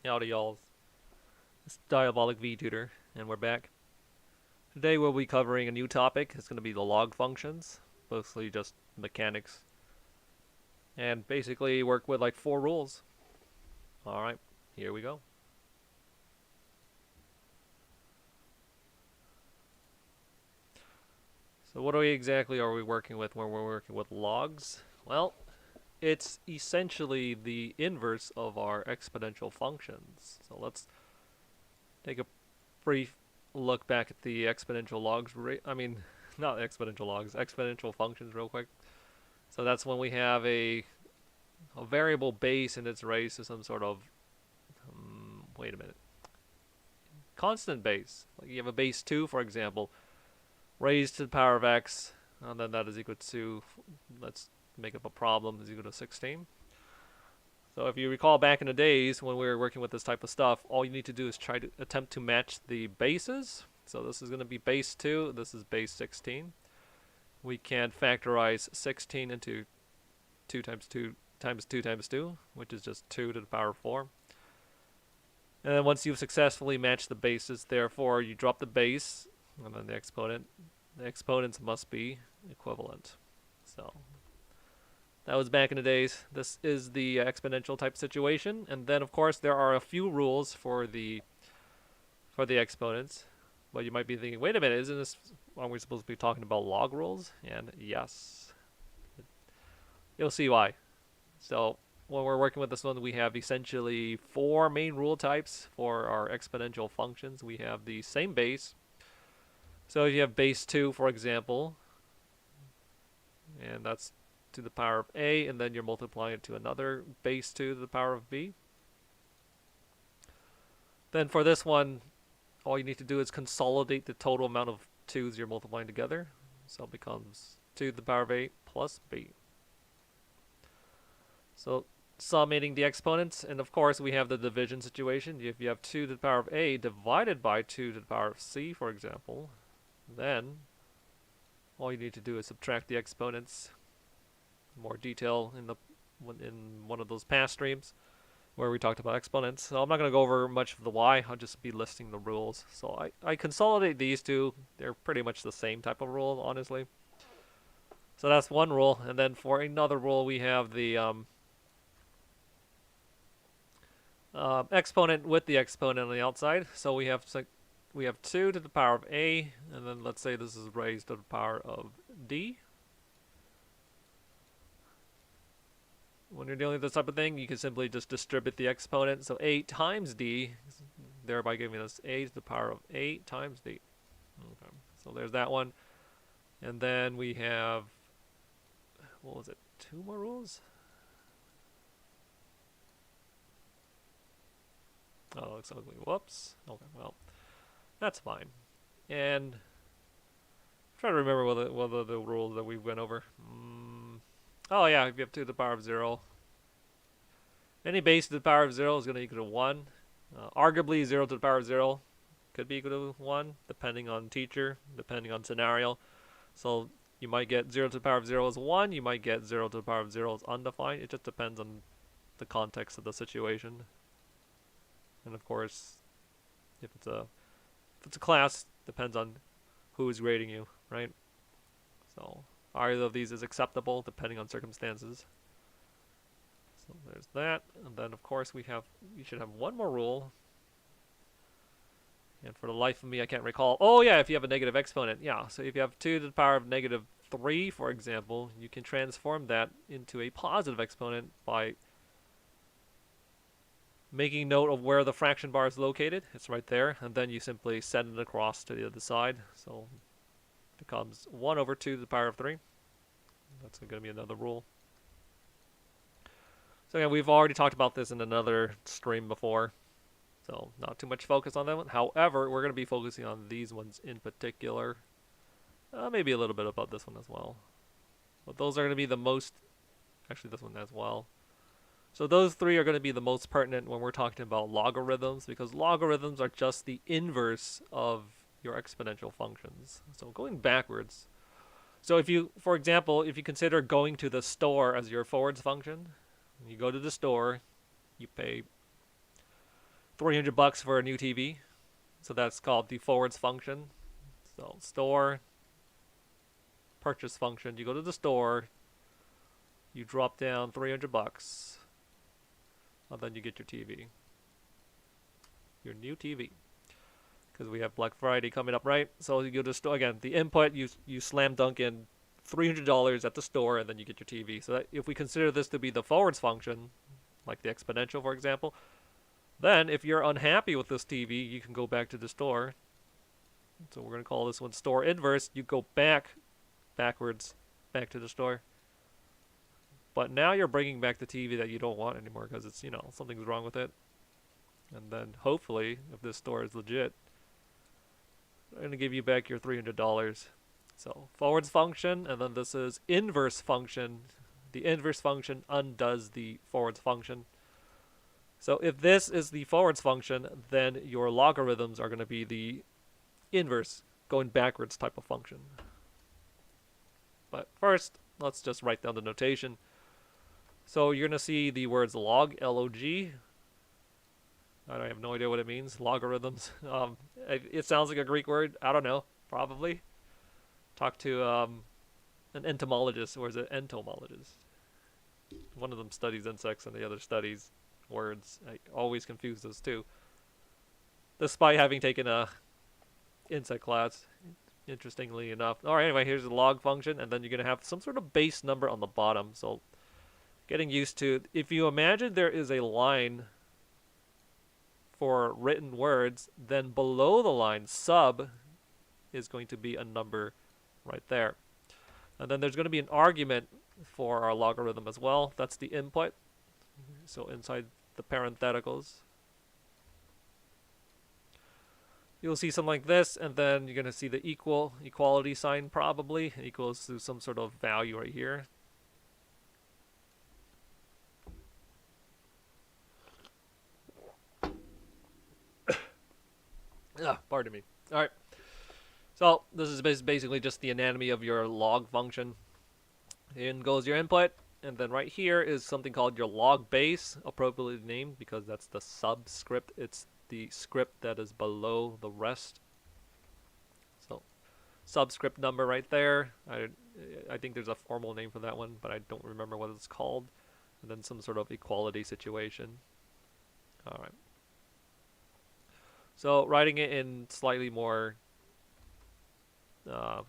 Howdy y'all, it's Diabolic vtutor, and we're back. Today we'll be covering a new topic. It's going to be the log functions, mostly just mechanics, and basically work with like 4 rules. Alright, here we go. So what exactly are we working with when we're working with logs? Well, it's essentially the inverse of our exponential functions. So let's take a brief look back at the exponential logs. Not exponential logs, exponential functions, real quick. So that's when we have a variable base and it's raised to some sort of wait a minute, constant base. Like you have a base 2, for example, raised to the power of x, and then that is equal to, let's make up a problem, is equal to 16. So if you recall back in the days when we were working with this type of stuff, all you need to do is try to attempt to match the bases. So this is going to be base 2, this is base 16. We can factorize 16 into 2 times 2 times 2 times 2, which is just 2 to the power of 4. And then once you've successfully matched the bases, therefore you drop the base, and then the exponent. The exponents must be equivalent. So that was back in the days. This is the exponential type situation, and then of course there are a few rules for the exponents. But you might be thinking, wait a minute, aren't we supposed to be talking about log rules? And yes, you'll see why. So when we're working with this one, we have essentially 4 main rule types for our exponential functions. We have the same base. So if you have base 2, for example, and that's to the power of a, and then you're multiplying it to another base 2 to the power of b. Then for this one, all you need to do is consolidate the total amount of 2's you're multiplying together. So it becomes 2 to the power of a plus b. So summating the exponents, and of course we have the division situation. If you have 2 to the power of a divided by 2 to the power of c, for example, then all you need to do is subtract the exponents. More detail in one of those past streams where we talked about exponents. So I'm not going to go over much of the why. I'll just be listing the rules. So I consolidate these two. They're pretty much the same type of rule, honestly. So that's one rule. And then for another rule, we have the exponent with the exponent on the outside. So we have 2 to the power of a, and then let's say this is raised to the power of d. When you're dealing with this type of thing, you can simply just distribute the exponent. So 8 times d, thereby giving us a to the power of 8 times d. Okay, so there's that one. And then we have, what was it, 2 more rules? Oh, looks ugly. Whoops. Okay, well, that's fine. And I'm trying to remember what the rules that we went over. Oh yeah, if you have 2 to the power of 0, any base to the power of 0 is going to equal to 1. Arguably 0 to the power of 0 could be equal to 1, depending on teacher, depending on scenario. So you might get 0 to the power of 0 as 1, you might get 0 to the power of 0 as undefined. It just depends on the context of the situation. And of course, if it's a class, depends on who is grading you, right? So either of these is acceptable depending on circumstances. So there's that, and then of course we should have one more rule. And for the life of me, I can't recall. Oh yeah, if you have a negative exponent, yeah. So if you have 2 to the power of negative 3, for example, you can transform that into a positive exponent by making note of where the fraction bar is located. It's right there, and then you simply send it across to the other side. So it becomes 1 over 2 to the power of 3. That's going to be another rule. So yeah, we've already talked about this in another stream before, so not too much focus on that one. However, we're going to be focusing on these ones in particular. Maybe a little bit about this one as well. But those are going to be the most, actually this one as well. So those 3 are going to be the most pertinent when we're talking about logarithms, because logarithms are just the inverse of your exponential functions. So going backwards. So if you, for example, if you consider going to the store as your forwards function, you go to the store, you pay $300 for a new TV. So that's called the forwards function. So store, purchase function. You go to the store, you drop down $300, and then you get your TV, your new TV. Because we have Black Friday coming up, right? So you go to the store again. The input, you slam dunk in $300 at the store, and then you get your TV. So that, if we consider this to be the forwards function, like the exponential, for example, then if you're unhappy with this TV, you can go back to the store. So we're going to call this one store inverse. You go backwards, back to the store. But now you're bringing back the TV that you don't want anymore because it's, something's wrong with it. And then hopefully, if this store is legit, they're going to give you back your $300. So forwards function, and then this is inverse function. The inverse function undoes the forwards function. So if this is the forwards function, then your logarithms are going to be the inverse, going backwards type of function. But first, let's just write down the notation. So you're going to see the words log, L-O-G. I have no idea what it means, logarithms. It sounds like a Greek word. I don't know, probably. Talk to an entomologist, or is it entomologist? One of them studies insects and the other studies words. I always confuse those two. Despite having taken a insect class, interestingly enough. Alright, anyway, here's the log function, and then you're going to have some sort of base number on the bottom. So getting used to, if you imagine there is a line for written words, then below the line, sub, is going to be a number right there. And then there's going to be an argument for our logarithm as well. That's the input. So inside the parentheticals, you'll see something like this, and then you're going to see the equality sign probably equals to some sort of value right here. Pardon me. All right. So this is basically just the anatomy of your log function. In goes your input, and then right here is something called your log base, appropriately named because that's the subscript. It's the script that is below the rest. So subscript number right there. I think there's a formal name for that one, but I don't remember what it's called. And then some sort of equality situation. All right. So writing it in slightly more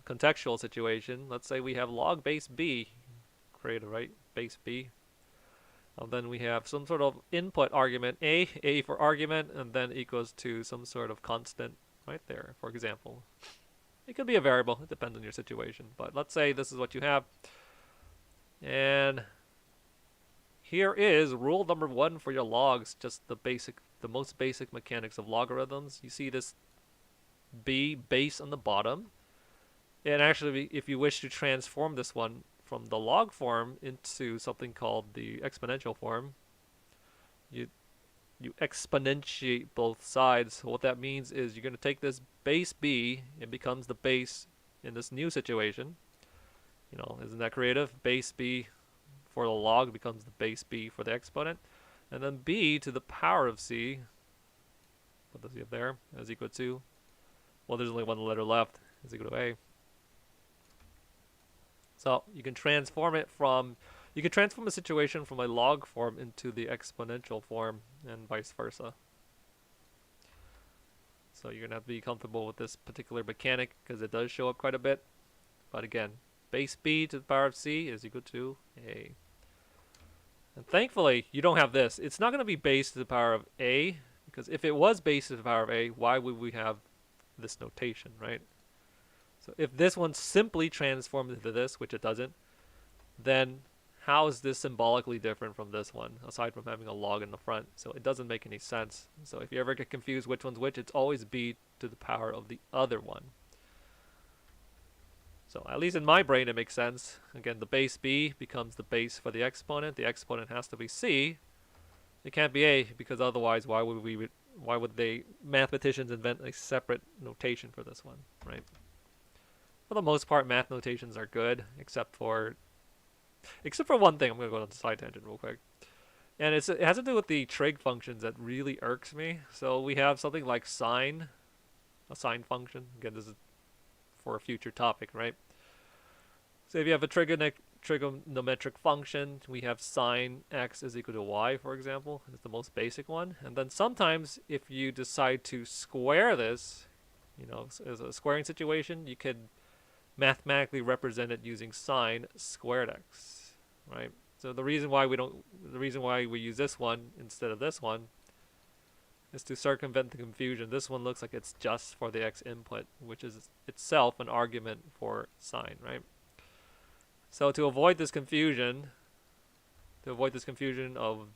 contextual situation, let's say we have log base b, created, right? Base b. And then we have some sort of input argument, a for argument, and then equals to some sort of constant right there, for example. It could be a variable, it depends on your situation. But let's say this is what you have. And here is rule number 1 for your logs, just the most basic mechanics of logarithms. You see this b base on the bottom. And actually, if you wish to transform this one from the log form into something called the exponential form, you exponentiate both sides. So what that means is you're going to take this base b, it becomes the base in this new situation. Isn't that creative? Base b for the log becomes the base b for the exponent. And then b to the power of c, what does he have there, is equal to, well, there's only one letter left, is equal to a. So you can transform a situation from a log form into the exponential form and vice versa. So you're going to have to be comfortable with this particular mechanic because it does show up quite a bit. But again, base b to the power of c is equal to a. And thankfully, you don't have this. It's not going to be base to the power of a, because if it was base to the power of a, why would we have this notation, right? So if this one simply transforms into this, which it doesn't, then how is this symbolically different from this one, aside from having a log in the front? So it doesn't make any sense. So if you ever get confused which one's which, it's always b to the power of the other one. So at least in my brain it makes sense. Again, the base b becomes the base for the exponent. The exponent has to be c. It can't be a, because otherwise why would mathematicians invent a separate notation for this one, right? For the most part, math notations are good, except for one thing. I'm going to go on the side tangent real quick. And it has to do with the trig functions that really irks me. So we have something like sine, a sine function. Again, this is for a future topic, right? So if you have a trigonometric function, we have sine x is equal to y, for example. It's the most basic one. And then sometimes if you decide to square this, as a squaring situation, you could mathematically represent it using sine squared x, right? So the reason why we use this one instead of this one is to circumvent the confusion. This one looks like it's just for the x input, which is itself an argument for sine, right? So to avoid this confusion, of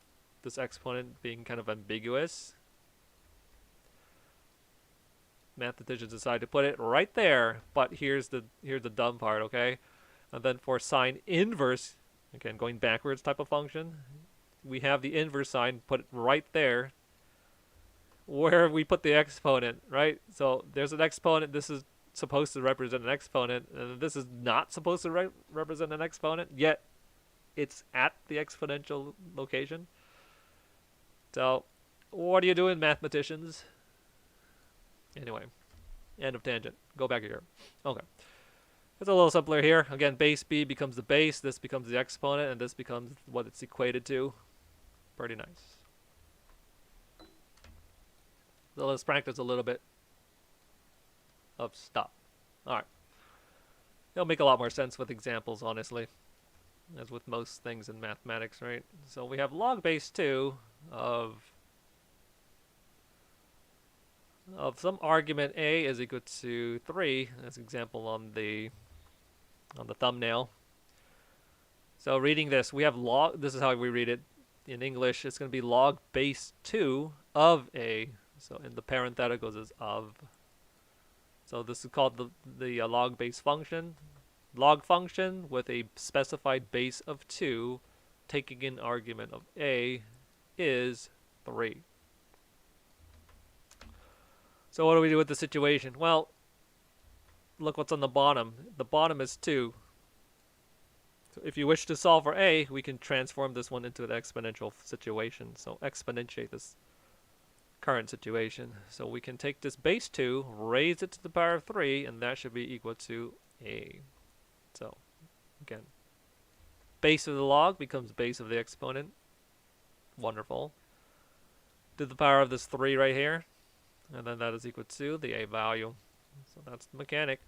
this exponent being kind of ambiguous, mathematicians decide to put it right there. But here's the dumb part, okay? And then for sine inverse, again going backwards type of function, we have the inverse sign put right there where we put the exponent, right? So there's an exponent. This is supposed to represent an exponent, and this is not supposed to represent an exponent, yet it's at the exponential location. So what are you doing, mathematicians? Anyway, end of tangent. Go back here. Okay. It's a little simpler here. Again, base b becomes the base, this becomes the exponent, and this becomes what it's equated to. Pretty nice. So let's practice a little bit of stuff. Alright. It'll make a lot more sense with examples, honestly, as with most things in mathematics, right? So we have log base 2 of some argument a is equal to 3, as example on the thumbnail. So reading this, we have log, this is how we read it in English. It's going to be log base 2 of a. So in the parentheticals is of. So this is called the log base function. Log function with a specified base of 2, taking an argument of a, is 3. So what do we do with the situation? Well, look what's on the bottom. The bottom is 2. So if you wish to solve for a, we can transform this one into an exponential situation. So exponentiate this current situation. So we can take this base 2, raise it to the power of 3, and that should be equal to a. So again, base of the log becomes base of the exponent. Wonderful. To the power of this 3 right here, and then that is equal to the a value. So that's the mechanic.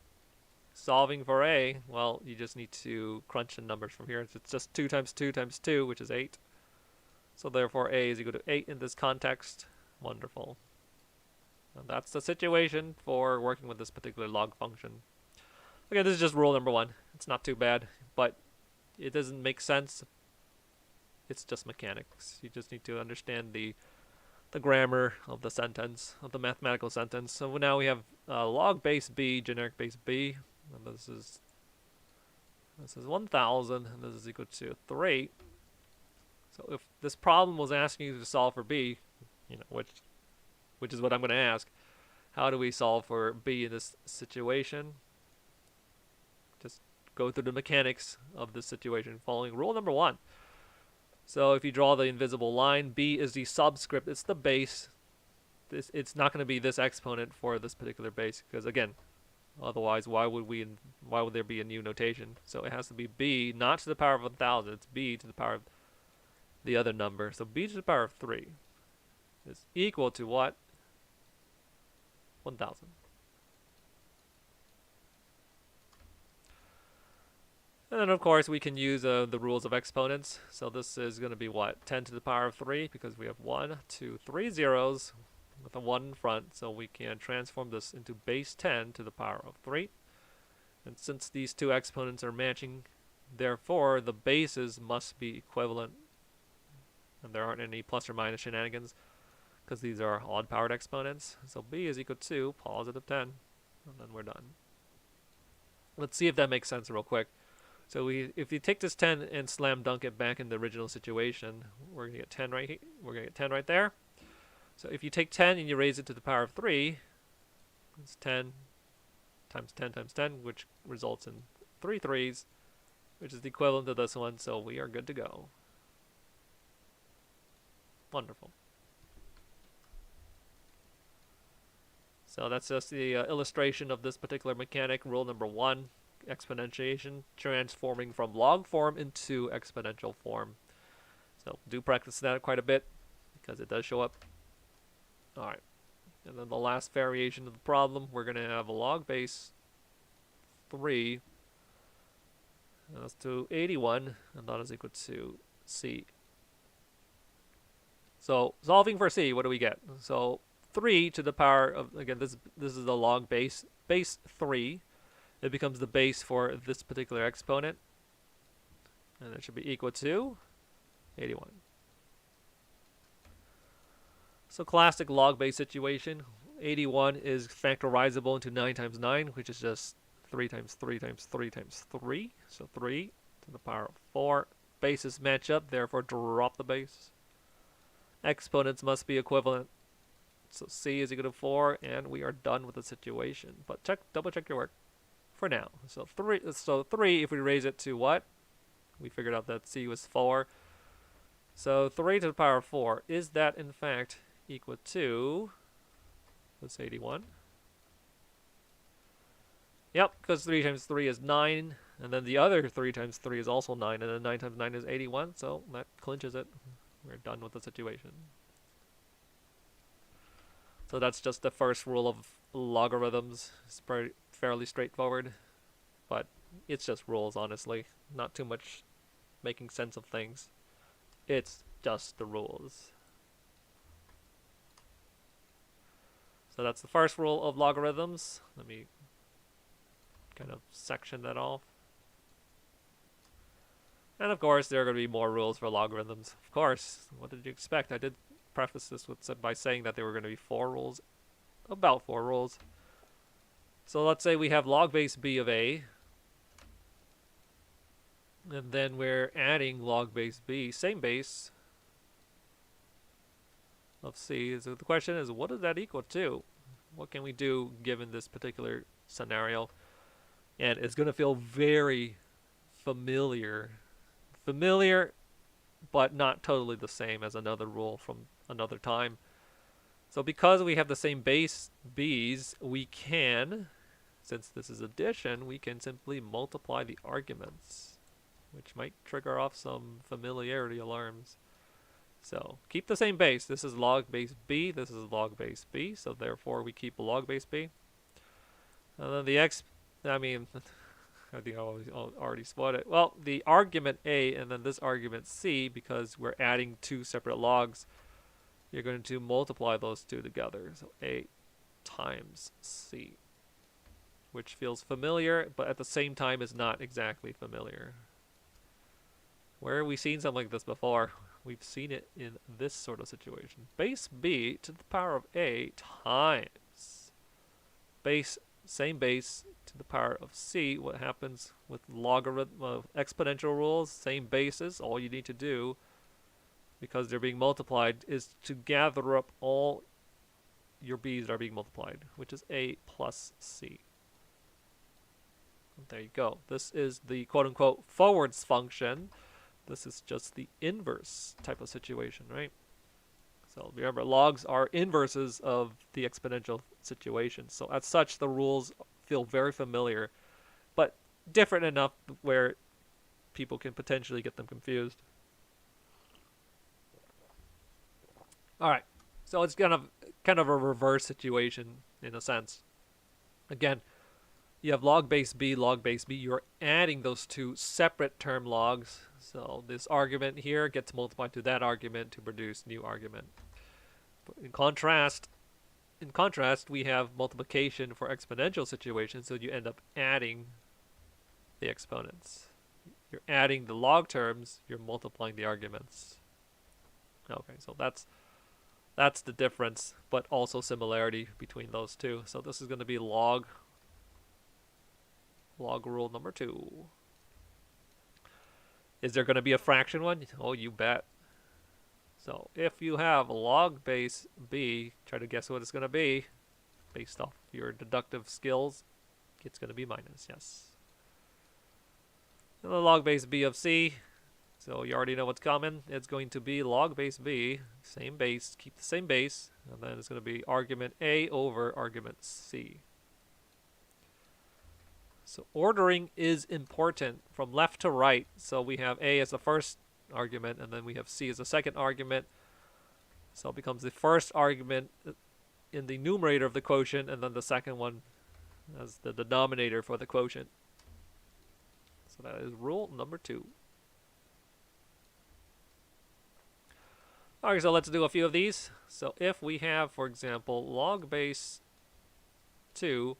Solving for a, well, you just need to crunch the numbers from here. It's just 2 times 2 times 2, which is 8. So therefore a is equal to 8 in this context. Wonderful. And that's the situation for working with this particular log function. Again, this is just rule number 1. It's not too bad, but it doesn't make sense. It's just mechanics. You just need to understand the grammar of the sentence, of the mathematical sentence. So now we have log base b, generic base b, and this is 1,000, and this is equal to 3. So if this problem was asking you to solve for b, which is what I'm going to ask, how do we solve for b in this situation? Just go through the mechanics of this situation, following rule number 1. So if you draw the invisible line, b is the subscript, it's the base. It's not going to be this exponent for this particular base, because again, otherwise why would there be a new notation? So it has to be b, not to the power of 1,000, it's b to the power of the other number. So b to the power of 3 is equal to what? 1,000. And then, of course, we can use the rules of exponents. So this is going to be what? 10 to the power of 3, because we have 1, 2, 3 zeros with a 1 in front. So we can transform this into base 10 to the power of 3. And since these two exponents are matching, therefore, the bases must be equivalent. And there aren't any plus or minus shenanigans, because these are odd-powered exponents. So b is equal to positive 10. And then we're done. Let's see if that makes sense real quick. So if you take this 10 and slam dunk it back in the original situation, we're going to get 10 right here. We're going to get 10 right there. So if you take 10 and you raise it to the power of 3, it's 10 times 10 times 10, which results in 3 3s, which is the equivalent to this one. So we are good to go. Wonderful. So that's just the illustration of this particular mechanic, rule number 1, exponentiation, transforming from log form into exponential form. So do practice that quite a bit because it does show up. All right. And then the last variation of the problem, we're going to have a log base 3. That's to 81, and that is equal to c. So solving for c, what do we get? So 3 to the power of, again, this is the log base 3. It becomes the base for this particular exponent, and it should be equal to 81. So classic log base situation. 81 is factorizable into 9 times 9, which is just 3 times 3 times 3 times 3. So 3 to the power of 4. Bases match up, therefore drop the base. Exponents must be equivalent. So c is equal to 4, and we are done with the situation. But double check your work for now. So 3, if we raise it to what? We figured out that c was 4. So 3 to the power of 4, is that in fact equal to, let's say 81? Yep, because 3 times 3 is 9, and then the other 3 times 3 is also 9, and then 9 times 9 is 81, so that clinches it. We're done with the situation. So that's just the first rule of logarithms. It's fairly straightforward, but it's just rules, honestly. Not too much making sense of things. It's just the rules. So that's the first rule of logarithms. Let me kind of section that off. And of course, there are going to be more rules for logarithms. Of course, what did you expect? I did preface this by saying that there were going to be 4 rules. About 4 rules. So let's say we have log base b of a. And then we're adding log base b, same base, of c. So the question is, what does that equal to? What can we do given this particular scenario? And it's going to feel very familiar. Familiar, but not totally the same as another rule from another time. So because we have the same base b's, we can, since this is addition, we can simply multiply the arguments, which might trigger off some familiarity alarms. So keep the same base. This is log base b, this is log base b, so therefore we keep log base b. And then the I think I already spotted it. Well, the argument a and then this argument c, because we're adding 2 separate logs, you're going to multiply those 2 together. So a times c, which feels familiar, but at the same time is not exactly familiar. Where have we seen something like this before? We've seen it in this sort of situation. Base b to the power of a times same base to the power of c. What happens with logarithm exponential rules? Same bases. All you need to do, because they're being multiplied, is to gather up all your b's that are being multiplied, which is a plus c. There you go. This is the quote-unquote forwards function. This is just the inverse type of situation, right? So remember, logs are inverses of the exponential situation. So as such, the rules feel very familiar, but different enough where people can potentially get them confused. All right, so it's kind of a reverse situation in a sense. Again, you have log base b, log base b. You're adding those 2 separate term logs. So this argument here gets multiplied to that argument to produce new argument. But in contrast, we have multiplication for exponential situations, so you end up adding the exponents. You're adding the log terms, you're multiplying the arguments. Okay, so that's the difference, but also similarity between those 2. So this is going to be log rule number 2. Is there going to be a fraction one? Oh, you bet. So if you have log base b, try to guess what it's going to be based off your deductive skills. It's going to be minus, yes. And the log base b of c, So you already know what's coming. It's going to be log base b, same base, keep the same base, and then it's going to be argument a over argument c. So ordering is important from left to right. So we have a as the first argument, and then we have c as the second argument. So it becomes the first argument in the numerator of the quotient, and then the second one as the denominator for the quotient. So that is rule number 2. Alright, so let's do a few of these. So if we have, for example, log base 2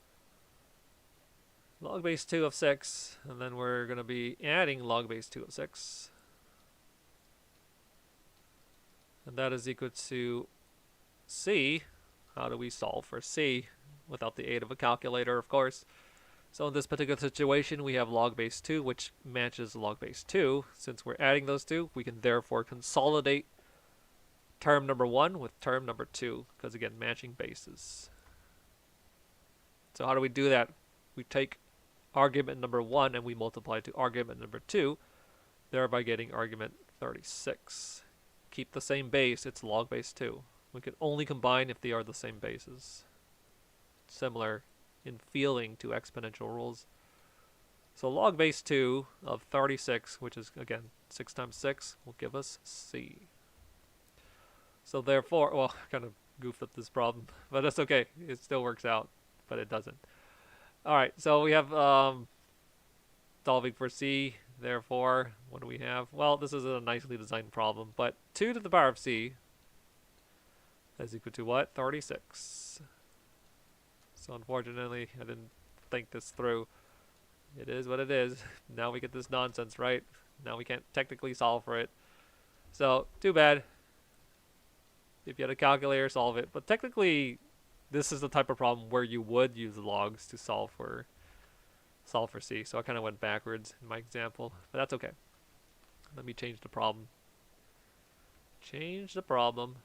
of 6, and then we're going to be adding log base 2 of 6. And that is equal to c. How do we solve for c? Without the aid of a calculator, of course. So in this particular situation, we have log base 2, which matches log base 2. Since we're adding those two, we can therefore consolidate term number 1 with term number 2, because again, matching bases. So how do we do that? We take argument number 1 and we multiply it to argument number 2, thereby getting argument 36. Keep the same base, it's log base 2. We can only combine if they are the same bases. Similar in feeling to exponential rules. So log base 2 of 36, which is again 6 times 6, will give us c. So therefore, well, I kind of goofed up this problem, but that's okay. It still works out, but it doesn't. Alright, so we have solving for c. Therefore, what do we have? Well, this is a nicely designed problem, but 2 to the power of c is equal to what? 36. So unfortunately, I didn't think this through. It is what it is. Now we get this nonsense, right? Now we can't technically solve for it. So, too bad. If you had a calculator, solve it. But technically, this is the type of problem where you would use logs to solve for c. So I kind of went backwards in my example, but that's okay. Let me change the problem. Change the problem.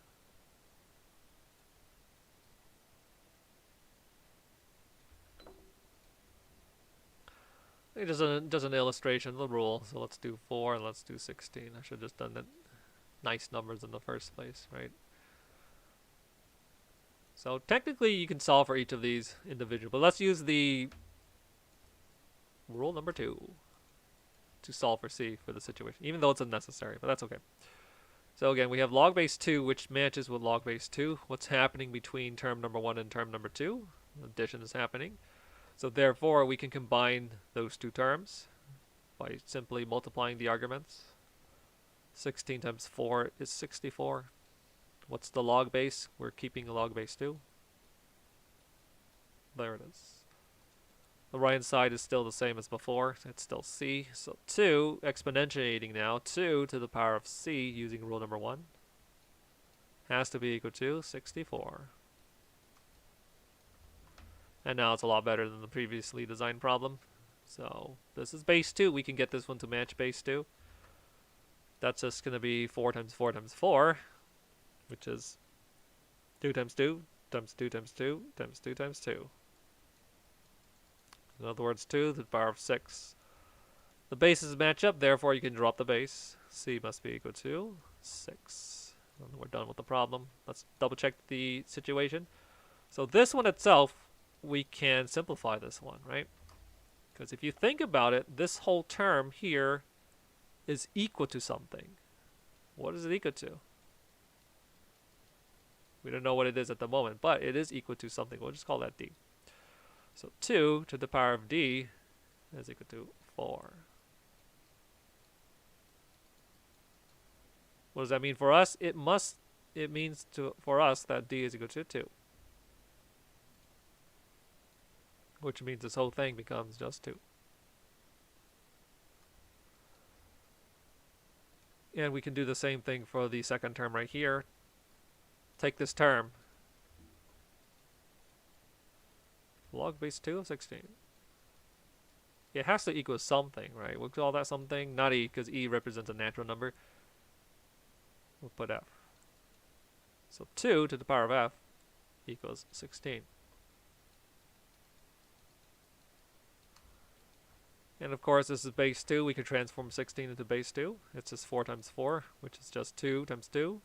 It does an illustration of the rule. So let's do 4 and let's do 16. I should have just done the nice numbers in the first place, right? So technically you can solve for each of these individually, but let's use the rule number 2 to solve for c for the situation, even though it's unnecessary, but that's okay. So again, we have log base 2, which matches with log base 2. What's happening between term number 1 and term number 2? Addition is happening. So therefore, we can combine those two terms by simply multiplying the arguments. 16 times 4 is 64. What's the log base? We're keeping log base 2. There it is. The right hand side is still the same as before. It's still c. So 2, exponentiating now, 2 to the power of c using rule number 1 has to be equal to 64. And now it's a lot better than the previously designed problem. So this is base 2. We can get this one to match base 2. That's just going to be 4 times 4 times 4, which is 2 times 2 times 2 times 2 times 2 times 2. In other words, 2 to the power of 6. The bases match up, therefore you can drop the base. C must be equal to 6. And we're done with the problem. Let's double check the situation. So this one itself, we can simplify this one, right? Because if you think about it, this whole term here is equal to something. What is it equal to? We don't know what it is at the moment, but it is equal to something. We'll just call that d. So 2 to the power of d is equal to 4. What does that mean for us? It means for us that d is equal to 2. Which means this whole thing becomes just 2. And we can do the same thing for the second term right here. Take this term. Log base 2 of 16. It has to equal something, right? We'll call that something. Not e, because e represents a natural number. We'll put f. So 2 to the power of f equals 16. And of course, this is base 2. We can transform 16 into base 2. It's just 4 times 4, which is just 2 times 2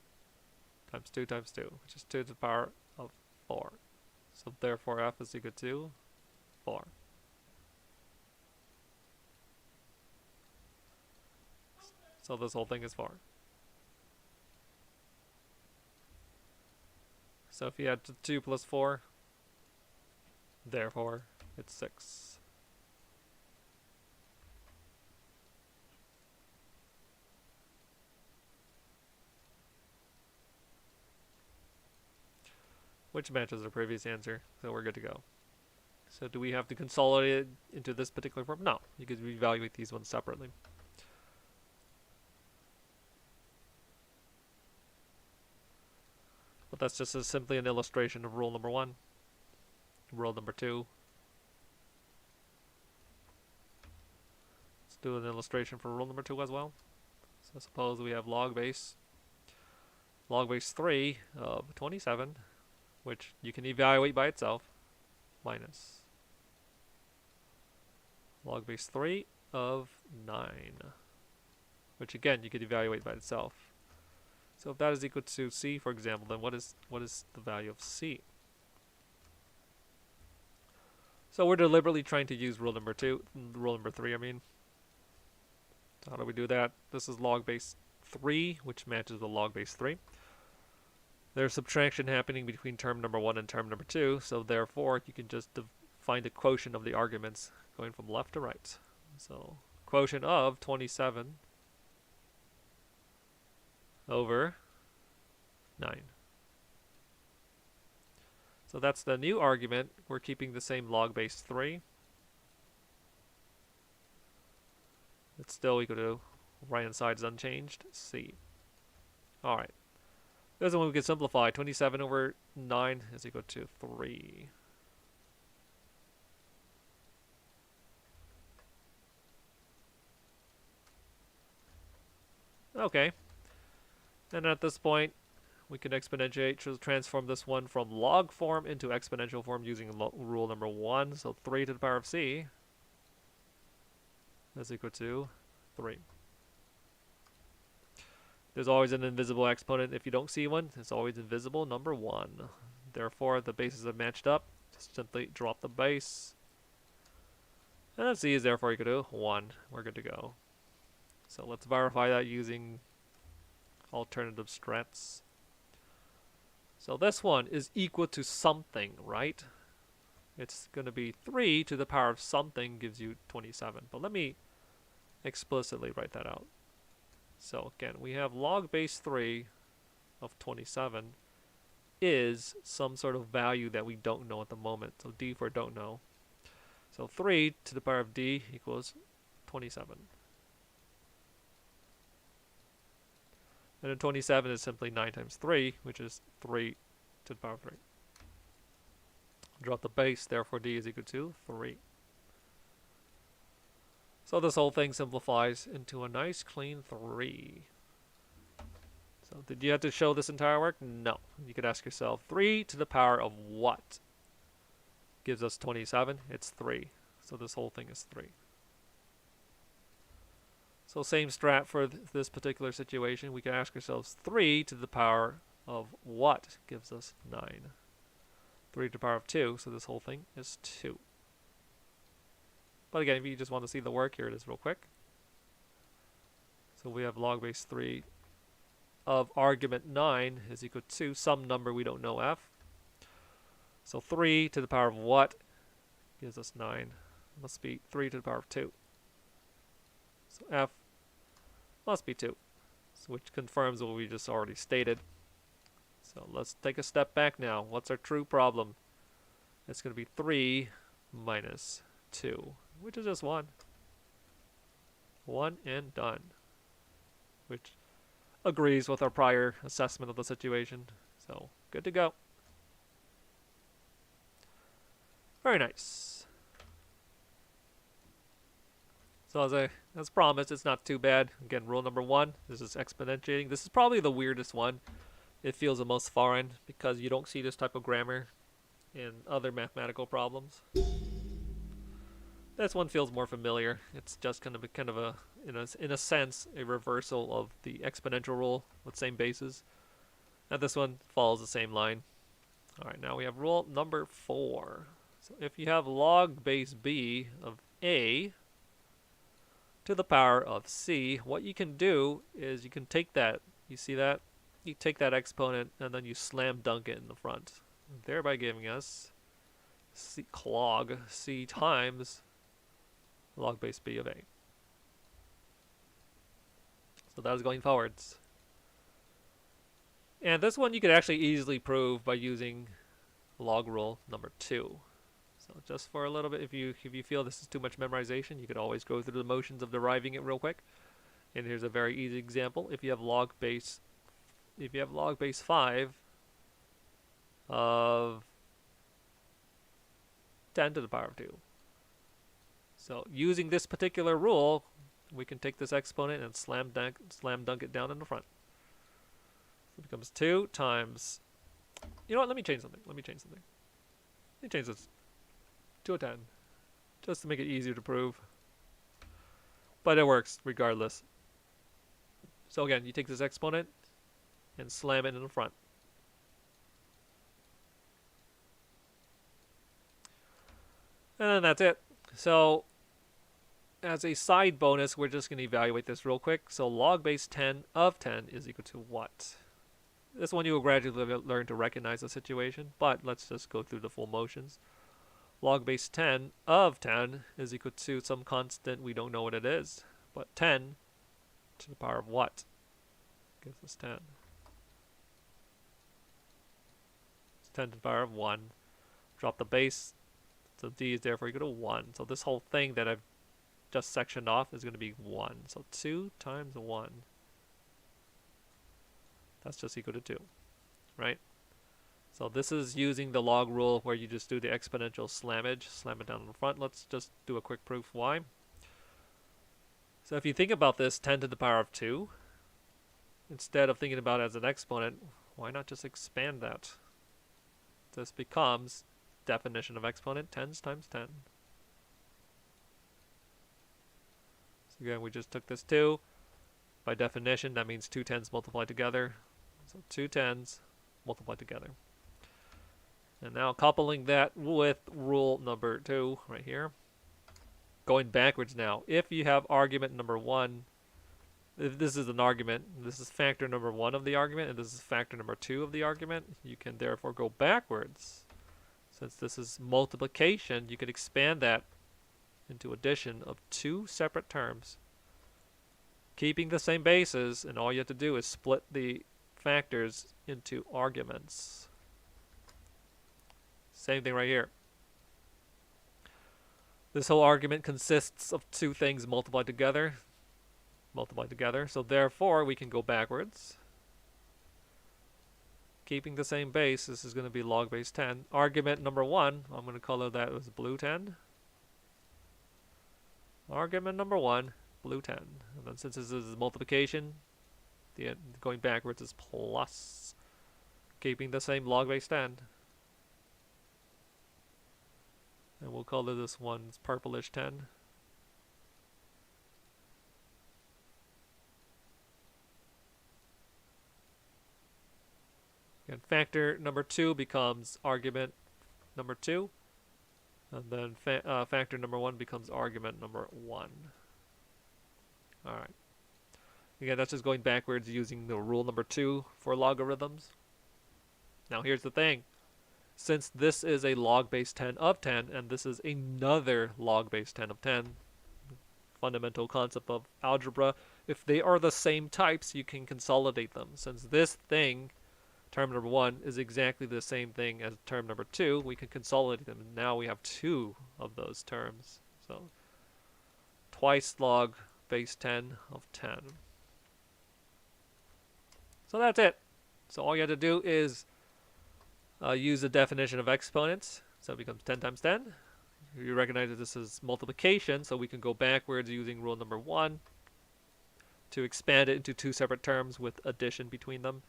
times 2 times 2, which is 2 to the power of 4. So therefore, f is equal to 4. So this whole thing is 4. So if you add 2 plus 4, therefore, it's 6. Which matches the previous answer, so we're good to go. So do we have to consolidate it into this particular form? No, you could evaluate these ones separately. But that's just simply an illustration of rule number 1. Rule number 2. Let's do an illustration for rule number 2 as well. So suppose we have log base 3 of 27, which you can evaluate by itself, minus log base 3 of 9, which again you could evaluate by itself. So if that is equal to c, for example, then what is the value of c? So we're deliberately trying to use rule number 3, I mean. So how do we do that? This is log base 3, which matches the log base 3. There's subtraction happening between term number 1 and term number 2, so therefore you can just find the quotient of the arguments going from left to right. So quotient of 27 over 9. So that's the new argument. We're keeping the same log base 3. It's still equal to right hand side is unchanged, c. Alright. This is one we can simplify. 27 over 9 is equal to 3. Okay. And at this point, we can exponentiate, transform this one from log form into exponential form using rule number 1. So 3 to the power of c is equal to 3. There's always an invisible exponent. If you don't see one, it's always invisible, number 1. Therefore, the bases are matched up. Just simply drop the base. And c is therefore equal to 1. We're good to go. So let's verify that using alternative strats. So this one is equal to something, right? It's going to be 3 to the power of something gives you 27. But let me explicitly write that out. So again, we have log base 3 of 27 is some sort of value that we don't know at the moment. So d for don't know. So 3 to the power of d equals 27. And then 27 is simply 9 times 3, which is 3 to the power of 3. Drop the base, therefore d is equal to 3. So this whole thing simplifies into a nice clean 3. So did you have to show this entire work? No. You could ask yourself, 3 to the power of what gives us 27? It's 3. So this whole thing is 3. So same strat for this particular situation. We can ask ourselves 3 to the power of what gives us 9? 3 to the power of 2, so this whole thing is 2. But again, if you just want to see the work, here it is real quick. So we have log base 3 of argument 9 is equal to some number we don't know, f. So 3 to the power of what gives us 9? Must be 3 to the power of 2. So f must be 2, so which confirms what we just already stated. So let's take a step back now. What's our true problem? It's going to be 3 minus 2, which is just 1. 1 and done. Which agrees with our prior assessment of the situation. So, good to go. Very nice. So as promised, it's not too bad. Again, rule number 1, this is exponentiating. This is probably the weirdest one. It feels the most foreign because you don't see this type of grammar in other mathematical problems. This one feels more familiar. It's just kind of a in a sense a reversal of the exponential rule with same bases. And this one follows the same line. All right, now we have rule number 4. So if you have log base b of a to the power of c, what you can do is you can take that, you see that? You take that exponent and then you slam dunk it in the front, thereby giving us c log c times log base b of a. So that is going forwards. And this one you could actually easily prove by using log rule number 2. So just for a little bit, if you feel this is too much memorization, you could always go through the motions of deriving it real quick. And here's a very easy example. If you have log base 5 of 10 to the power of 2. So using this particular rule, we can take this exponent and slam dunk it down in the front. So it becomes 2 times... You know what? Let me change something. Let me change this to a 10. Just to make it easier to prove. But it works regardless. So again, you take this exponent and slam it in the front. And then that's it. So as a side bonus, we're just going to evaluate this real quick. So log base 10 of 10 is equal to what? This one you will gradually learn to recognize the situation, but let's just go through the full motions. Log base 10 of 10 is equal to some constant, we don't know what it is, but 10 to the power of what? Gives us 10. It's 10 to the power of 1. Drop the base, so d is therefore equal to 1. So this whole thing that I've just sectioned off is going to be 1. So 2 times 1. That's just equal to 2, right? So this is using the log rule where you just do the exponential slammage, slam it down in the front. Let's just do a quick proof why. So if you think about this 10 to the power of 2, instead of thinking about it as an exponent, why not just expand that? This becomes definition of exponent, 10 times 10. So again, we just took this 2. By definition, that means 2 10s multiplied together. So 2 10s multiplied together. And now coupling that with rule number 2 right here. Going backwards now. If you have argument number 1, if this is an argument, this is factor number 1 of the argument, and this is factor number 2 of the argument, you can therefore go backwards. Since this is multiplication, you can expand that into addition of 2 separate terms, keeping the same bases, and all you have to do is split the factors into arguments. Same thing right here. This whole argument consists of 2 things multiplied together. So therefore, we can go backwards. Keeping the same base, this is going to be log base 10. Argument number 1, I'm going to color that as blue 10. Argument number 1, blue 10. And then since this is multiplication, the going backwards is plus. Keeping the same log base 10. And we'll color this one purplish 10. And factor number 2 becomes argument number 2. And then factor number 1 becomes argument number 1. Alright. Again, that's just going backwards using the rule number 2 for logarithms. Now here's the thing. Since this is a log base 10 of 10, and this is another log base 10 of 10, fundamental concept of algebra, if they are the same types, you can consolidate them. Since this thing, term number 1, is exactly the same thing as term number 2, we can consolidate them. And now we have 2 of those terms. So twice log base 10 of 10. So that's it. So all you have to do is use the definition of exponents. So it becomes 10 times 10. You recognize that this is multiplication, so we can go backwards using rule number 1 to expand it into 2 separate terms with addition between them.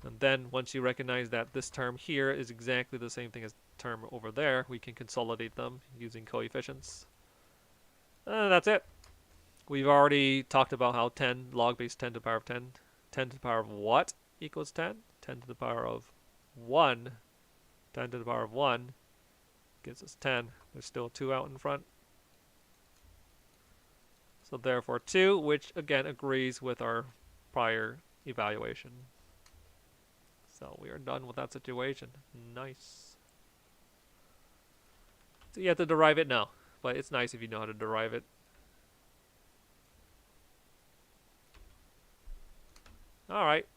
And then once you recognize that this term here is exactly the same thing as the term over there, we can consolidate them using coefficients. That's it. We've already talked about how 10 log base 10 to the power of 10. 10 to the power of what equals 10? 10 to the power of 1. 10 to the power of 1 gives us 10. There's still 2 out in front. So therefore 2, which again agrees with our prior evaluation. So we are done with that situation. Nice. So you have to derive it now, but it's nice if you know how to derive it. Alright.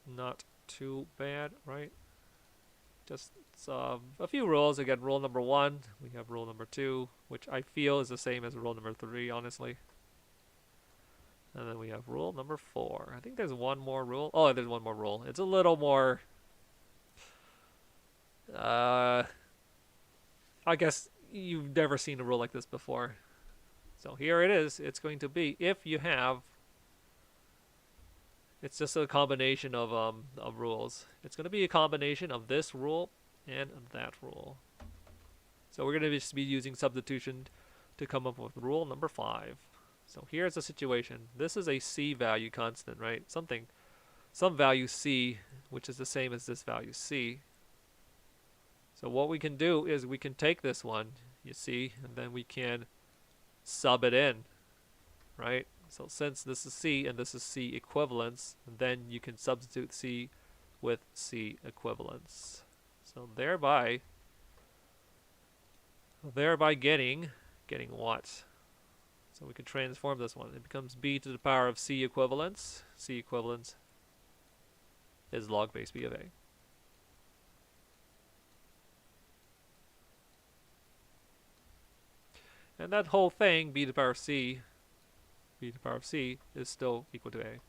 Not too bad, right? Just a few rules. Again, rule number 1. We have rule number 2, which I feel is the same as rule number 3, honestly. And then we have rule number 4. I think there's one more rule. Oh, there's one more rule. It's a little more... I guess you've never seen a rule like this before. So here it is. It's going to be if you have... It's just a combination of rules. It's going to be a combination of this rule and that rule. So we're going to just be using substitution to come up with rule number 5. So here's the situation. This is a C value constant, right? Some value C, which is the same as this value C. So what we can do is we can take this one, you see, and then we can sub it in, right? So since this is C and this is C equivalence, then you can substitute C with C equivalence. So thereby getting what? So we can transform this one. It becomes b to the power of C equivalence. C equivalence is log base b of a. And that whole thing, b to the power of c, is still equal to a.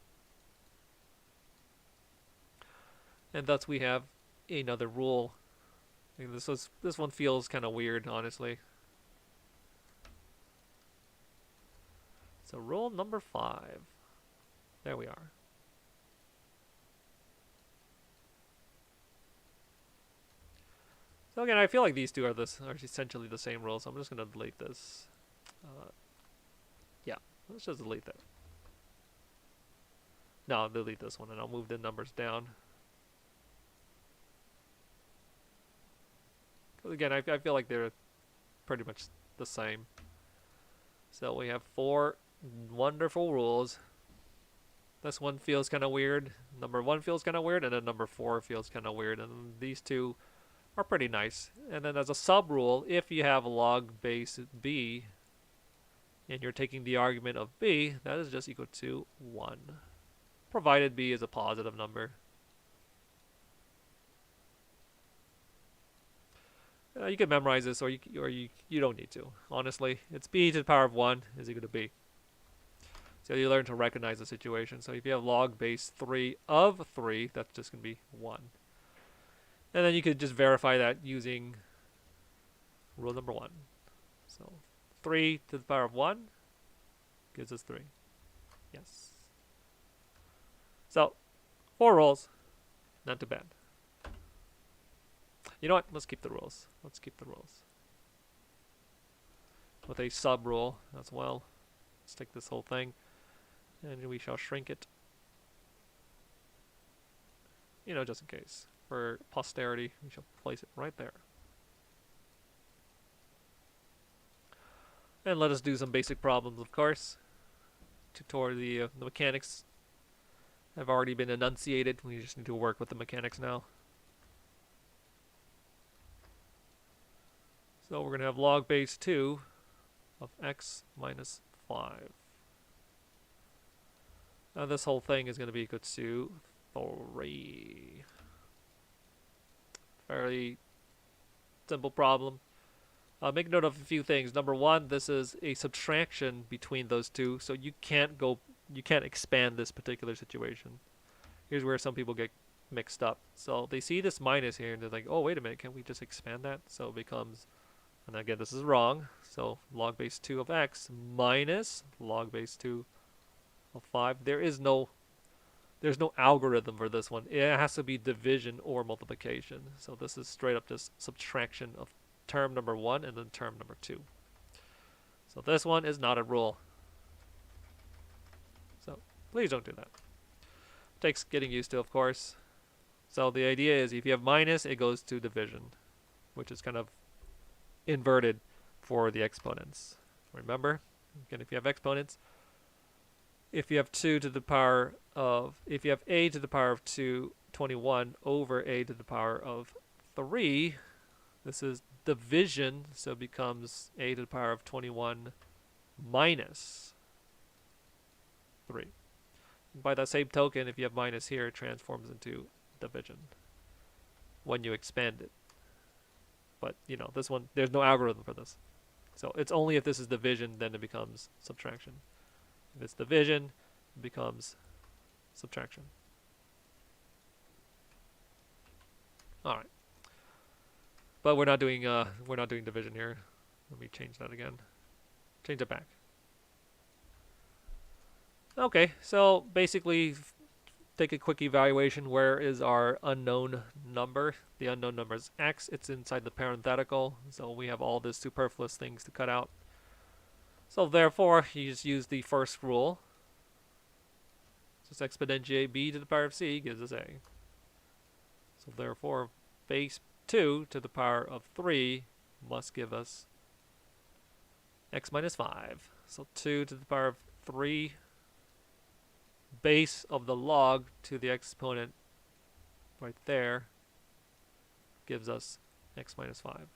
And thus we have another rule. And this one feels kind of weird, honestly. So rule number 5. There we are. So again, I feel like these two are essentially the same rule, so I'm just going to delete this. Yeah, let's just delete that. No, I'll delete this one, and I'll move the numbers down. Again, I feel like they're pretty much the same. So we have 4 wonderful rules. This one feels kind of weird. Number 1 feels kind of weird, and then number 4 feels kind of weird. And these two are pretty nice. And then as a sub rule, if you have log base b, and you're taking the argument of b, that is just equal to 1, provided b is a positive number. You can memorize this, or you don't need to. Honestly, it's b to the power of 1 is equal to b. So you learn to recognize the situation. So if you have log base 3 of 3, that's just going to be 1. And then you could just verify that using rule number 1. So 3 to the power of 1 gives us 3. Yes. So 4 rules, not too bad. You know what? Let's keep the rules. Let's keep the rules. With a sub rule as well. Let's take this whole thing and we shall shrink it. You know, just in case. For posterity, we shall place it right there. And let us do some basic problems, of course. The mechanics have already been enunciated. We just need to work with the mechanics now. So we're going to have log base 2 of x minus 5. Now this whole thing is going to be equal to 3. Fairly simple problem. Make note of a few things. Number 1, this is a subtraction between those two, so you can't expand this particular situation. Here's where some people get mixed up. So they see this minus here and they're like, oh, wait a minute, can we just expand that? So it becomes, and again, this is wrong. So log base 2 of x minus log base 2 of 5. There's no algorithm for this one. It has to be division or multiplication. So this is straight up just subtraction of term number 1 and then term number 2. So this one is not a rule. So please don't do that. Takes getting used to, of course. So the idea is if you have minus, it goes to division, which is kind of inverted for the exponents. Remember, again, if you have exponents, if you have 2 to the power of, if you have a to the power of 21 over a to the power of 3, this is division, so it becomes a to the power of 21 minus 3. And by that same token, if you have minus here, it transforms into division when you expand it. But, you know, this one, there's no algorithm for this. So it's only if this is division, then it becomes subtraction. If it's division, it becomes subtraction. All right. But we're not doing division here. Let me change that again. Change it back. Okay, so basically take a quick evaluation. Where is our unknown number? The unknown number is x. It's inside the parenthetical, so we have all these superfluous things to cut out. So therefore, you just use the first rule. Just exponentiate b to the power of c gives us a. So therefore, base 2 to the power of 3 must give us x minus 5. So 2 to the power of 3 base of the log to the exponent right there gives us x minus 5.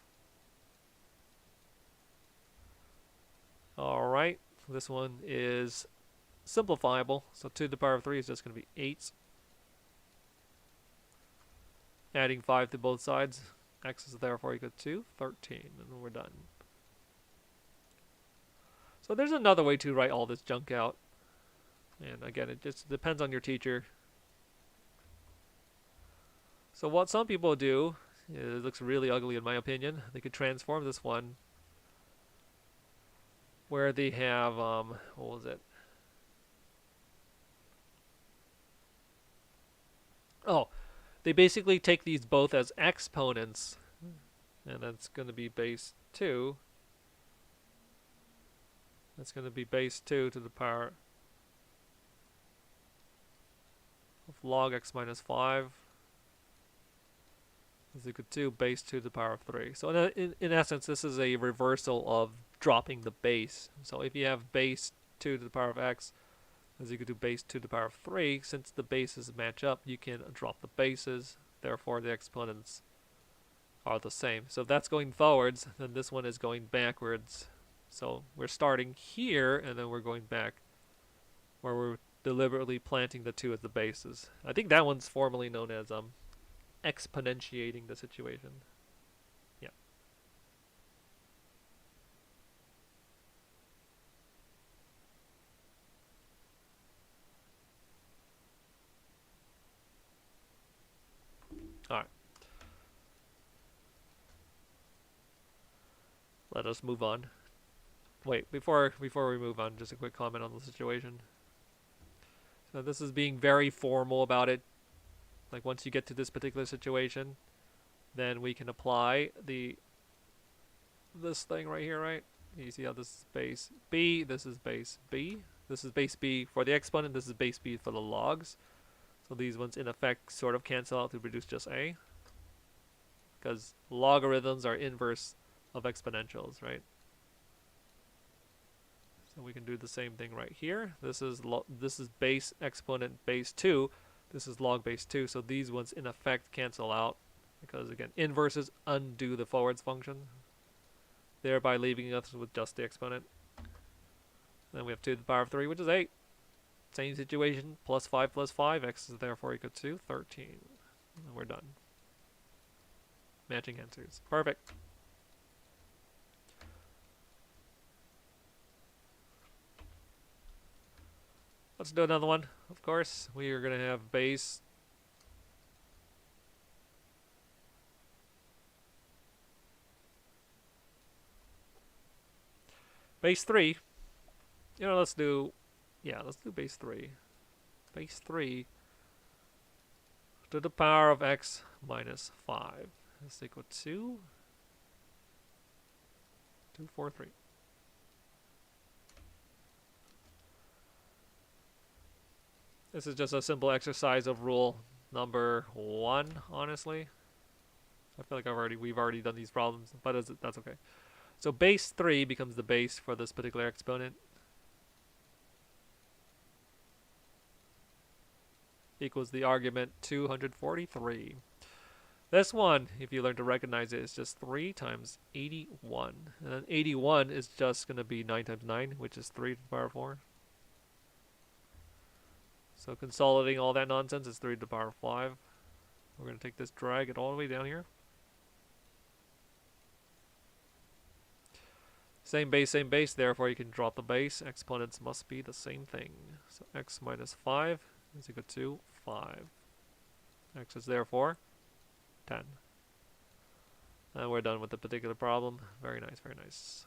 Alright, this one is simplifiable. So 2 to the power of 3 is just going to be 8. Adding 5 to both sides, x is therefore equal to 13, and we're done. So there's another way to write all this junk out. And again, it just depends on your teacher. So what some people do, it looks really ugly in my opinion, they could transform this one where they have, what was it? Oh, they basically take these both as exponents, and that's going to be base 2. That's going to be base 2 to the power of log x minus 5 is equal to base 2 to the power of 3. So in essence, this is a reversal of dropping the base. So if you have base 2 to the power of x is equal to base 2 to the power of 3, since the bases match up, you can drop the bases. Therefore, the exponents are the same. So if that's going forwards, then this one is going backwards. So we're starting here, and then we're going back where we're deliberately planting the 2 as the bases. I think that one's formally known as exponentiating the situation. Yeah. All right. Let us move on. Wait, before we move on, just a quick comment on the situation. So this is being very formal about it. Like once you get to this particular situation, then we can apply this thing right here, right? You see how this is base b, this is base b. This is base b for the exponent, this is base b for the logs. So these ones in effect sort of cancel out to produce just a. Because logarithms are inverse of exponentials, right? So we can do the same thing right here. This is base exponent base 2. This is log base 2. So these ones in effect cancel out because again, inverses undo the forwards function, thereby leaving us with just the exponent. Then we have 2 to the power of 3, which is 8. Same situation, plus 5 plus 5. X is therefore equal to 13. And we're done. Matching answers. Perfect. Let's do another one. Of course, we are going to have base base 3. You know, let's do base 3. Base 3 to the power of x minus 5 is equal to 243. This is just a simple exercise of rule number 1, honestly. I feel like we've already done these problems, but that's okay. So base 3 becomes the base for this particular exponent. Equals the argument 243. This one, if you learn to recognize it, is just 3 times 81. And then 81 is just going to be 9 times 9, which is 3 to the power 4. So consolidating all that nonsense is 3 to the power 5. We're going to take this, drag it all the way down here. Same base, therefore you can drop the base. Exponents must be the same thing. So x minus 5 is equal to 5. X is therefore 10. And we're done with the particular problem. Very nice, very nice.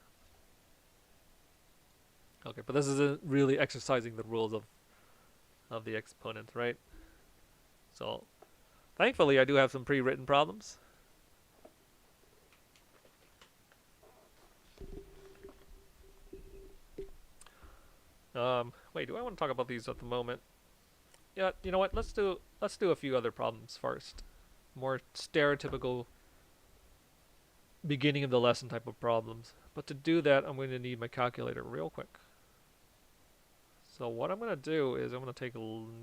Okay, but this isn't really exercising the rules of the exponent, right? So, thankfully I do have some pre-written problems. Wait, do I want to talk about these at the moment? Yeah, you know what? Let's do a few other problems first. More stereotypical beginning of the lesson type of problems. But to do that, I'm going to need my calculator real quick. So what I'm going to do is I'm going to take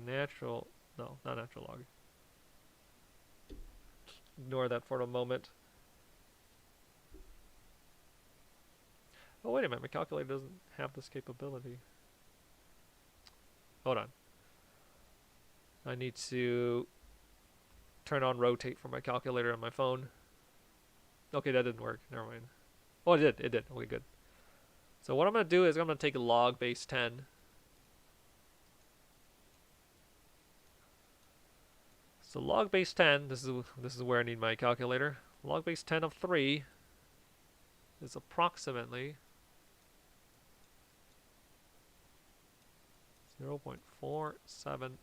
natural, no, not natural log. Ignore that for a moment. Oh, wait a minute, my calculator doesn't have this capability. Hold on. I need to turn on rotate for my calculator on my phone. Okay, that didn't work. Never mind. Oh, it did. It did. Okay, good. So what I'm going to do is I'm going to take a log base 10. So log base 10, this is where I need my calculator. Log base 10 of 3 is approximately 0.477.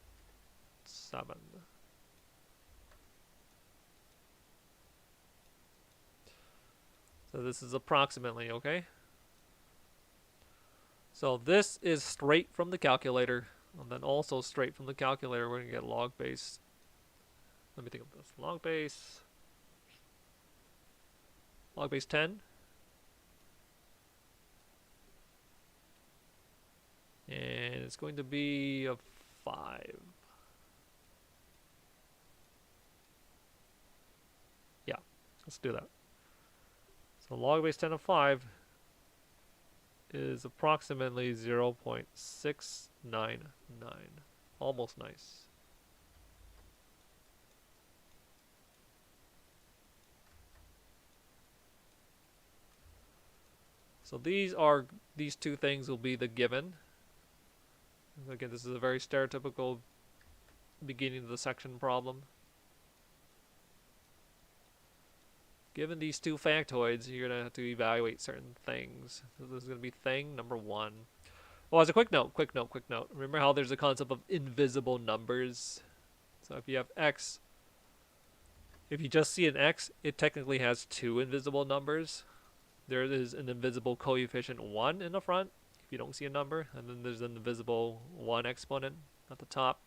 So this is approximately, okay? So this is straight from the calculator, and then also straight from the calculator we're going to get log base. Let me think of this. Log base 10. And it's going to be a 5. Yeah, let's do that. So log base 10 of 5 is approximately 0.699. Almost nice. So these two things will be the given. Again, this is a very stereotypical beginning of the section problem. Given these two factoids, you're going to have to evaluate certain things. So this is going to be thing number 1. Oh, as a quick note. Remember how there's a concept of invisible numbers? So if you have x, if you just see an x, it technically has 2 invisible numbers. There is an invisible coefficient 1 in the front, if you don't see a number, and then there's an invisible 1 exponent at the top.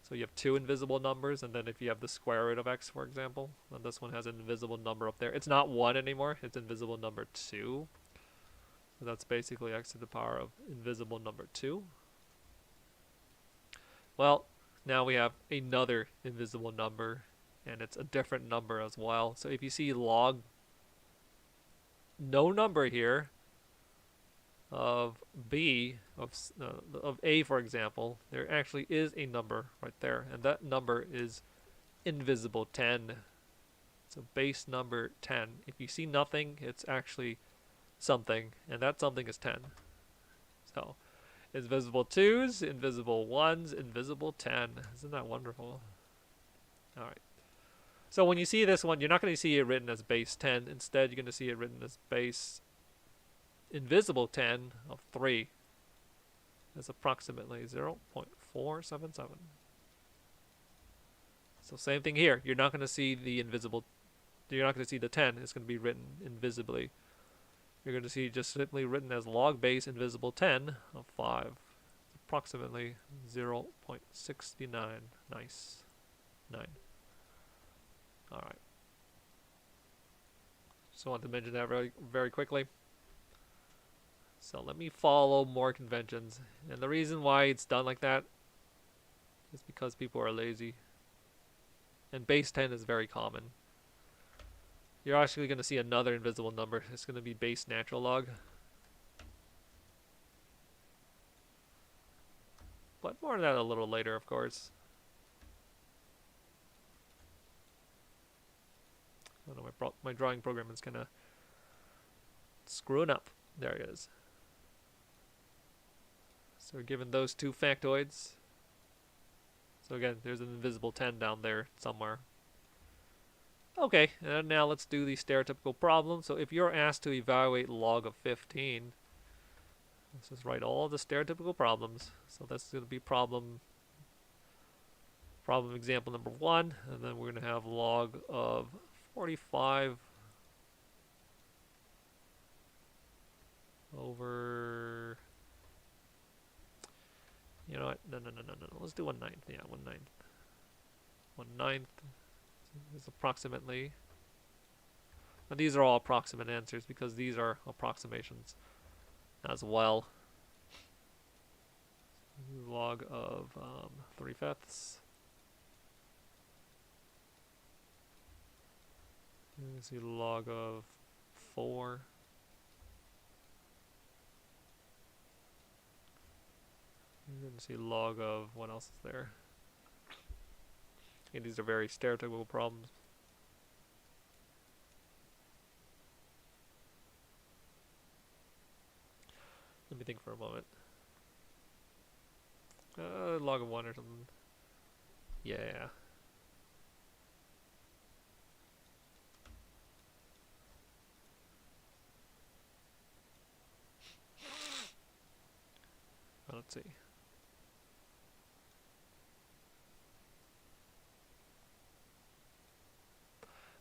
So you have 2 invisible numbers, and then if you have the square root of x, for example, then this one has an invisible number up there. It's not 1 anymore, it's invisible number 2. So that's basically x to the power of invisible number 2. Well, now we have another invisible number, and it's a different number as well. So if you see log no number here of b, of a, for example, there actually is a number right there, and that number is invisible 10. So base number 10. If you see nothing, it's actually something, and that something is 10. So invisible 2s, invisible 1s, invisible 10. Isn't that wonderful? Alright. So when you see this one, you're not going to see it written as base 10. Instead, you're going to see it written as base invisible 10 of 3. That's approximately 0.477. So same thing here. You're not going to see the invisible, you're not going to see the 10. It's going to be written invisibly. You're going to see just simply written as log base invisible 10 of 5. approximately 0.69. Nice. 9. Alright. Just want to mention that very quickly. So let me follow more conventions. And the reason why it's done like that is because people are lazy. And base 10 is very common. You're actually going to see another invisible number. It's going to be base natural log. But more on that a little later, of course. I don't know, my drawing program is kind of screwing up. There it is. So we're given those two factoids. So again, there's an invisible 10 down there somewhere. Okay, and now let's do the stereotypical problem. So if you're asked to evaluate log of 15, let's just write all the stereotypical problems. So that's going to be problem example number 1, and then we're going to have log of 45 over, you know what, no, let's do 1/9, yeah, 1/9. 1/9 is approximately, now these are all approximate answers because these are approximations as well. Log of 3/5. You see log of 4. You're going to see log of, what else is there? Okay, these are very stereotypical problems. Let me think for a moment. Log of 1 or something. Yeah. Let's see.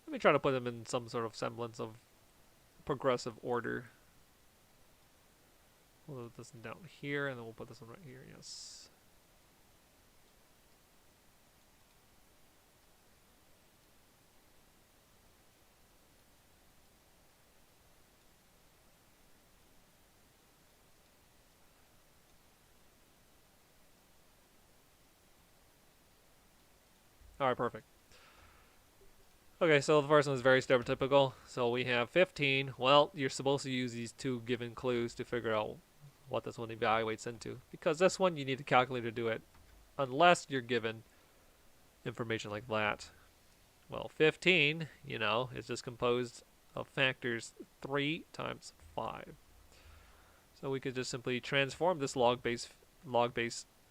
Let me try to put them in some sort of semblance of progressive order. We'll put this one down here, and then we'll put this one right here, yes. Alright, perfect. Okay, so the first one is very stereotypical. So we have 15. Well, you're supposed to use these two given clues to figure out what this one evaluates into. Because this one, you need a calculator to do it. Unless you're given information like that. Well, 15, you know, is just composed of factors 3 times 5. So we could just simply transform this log base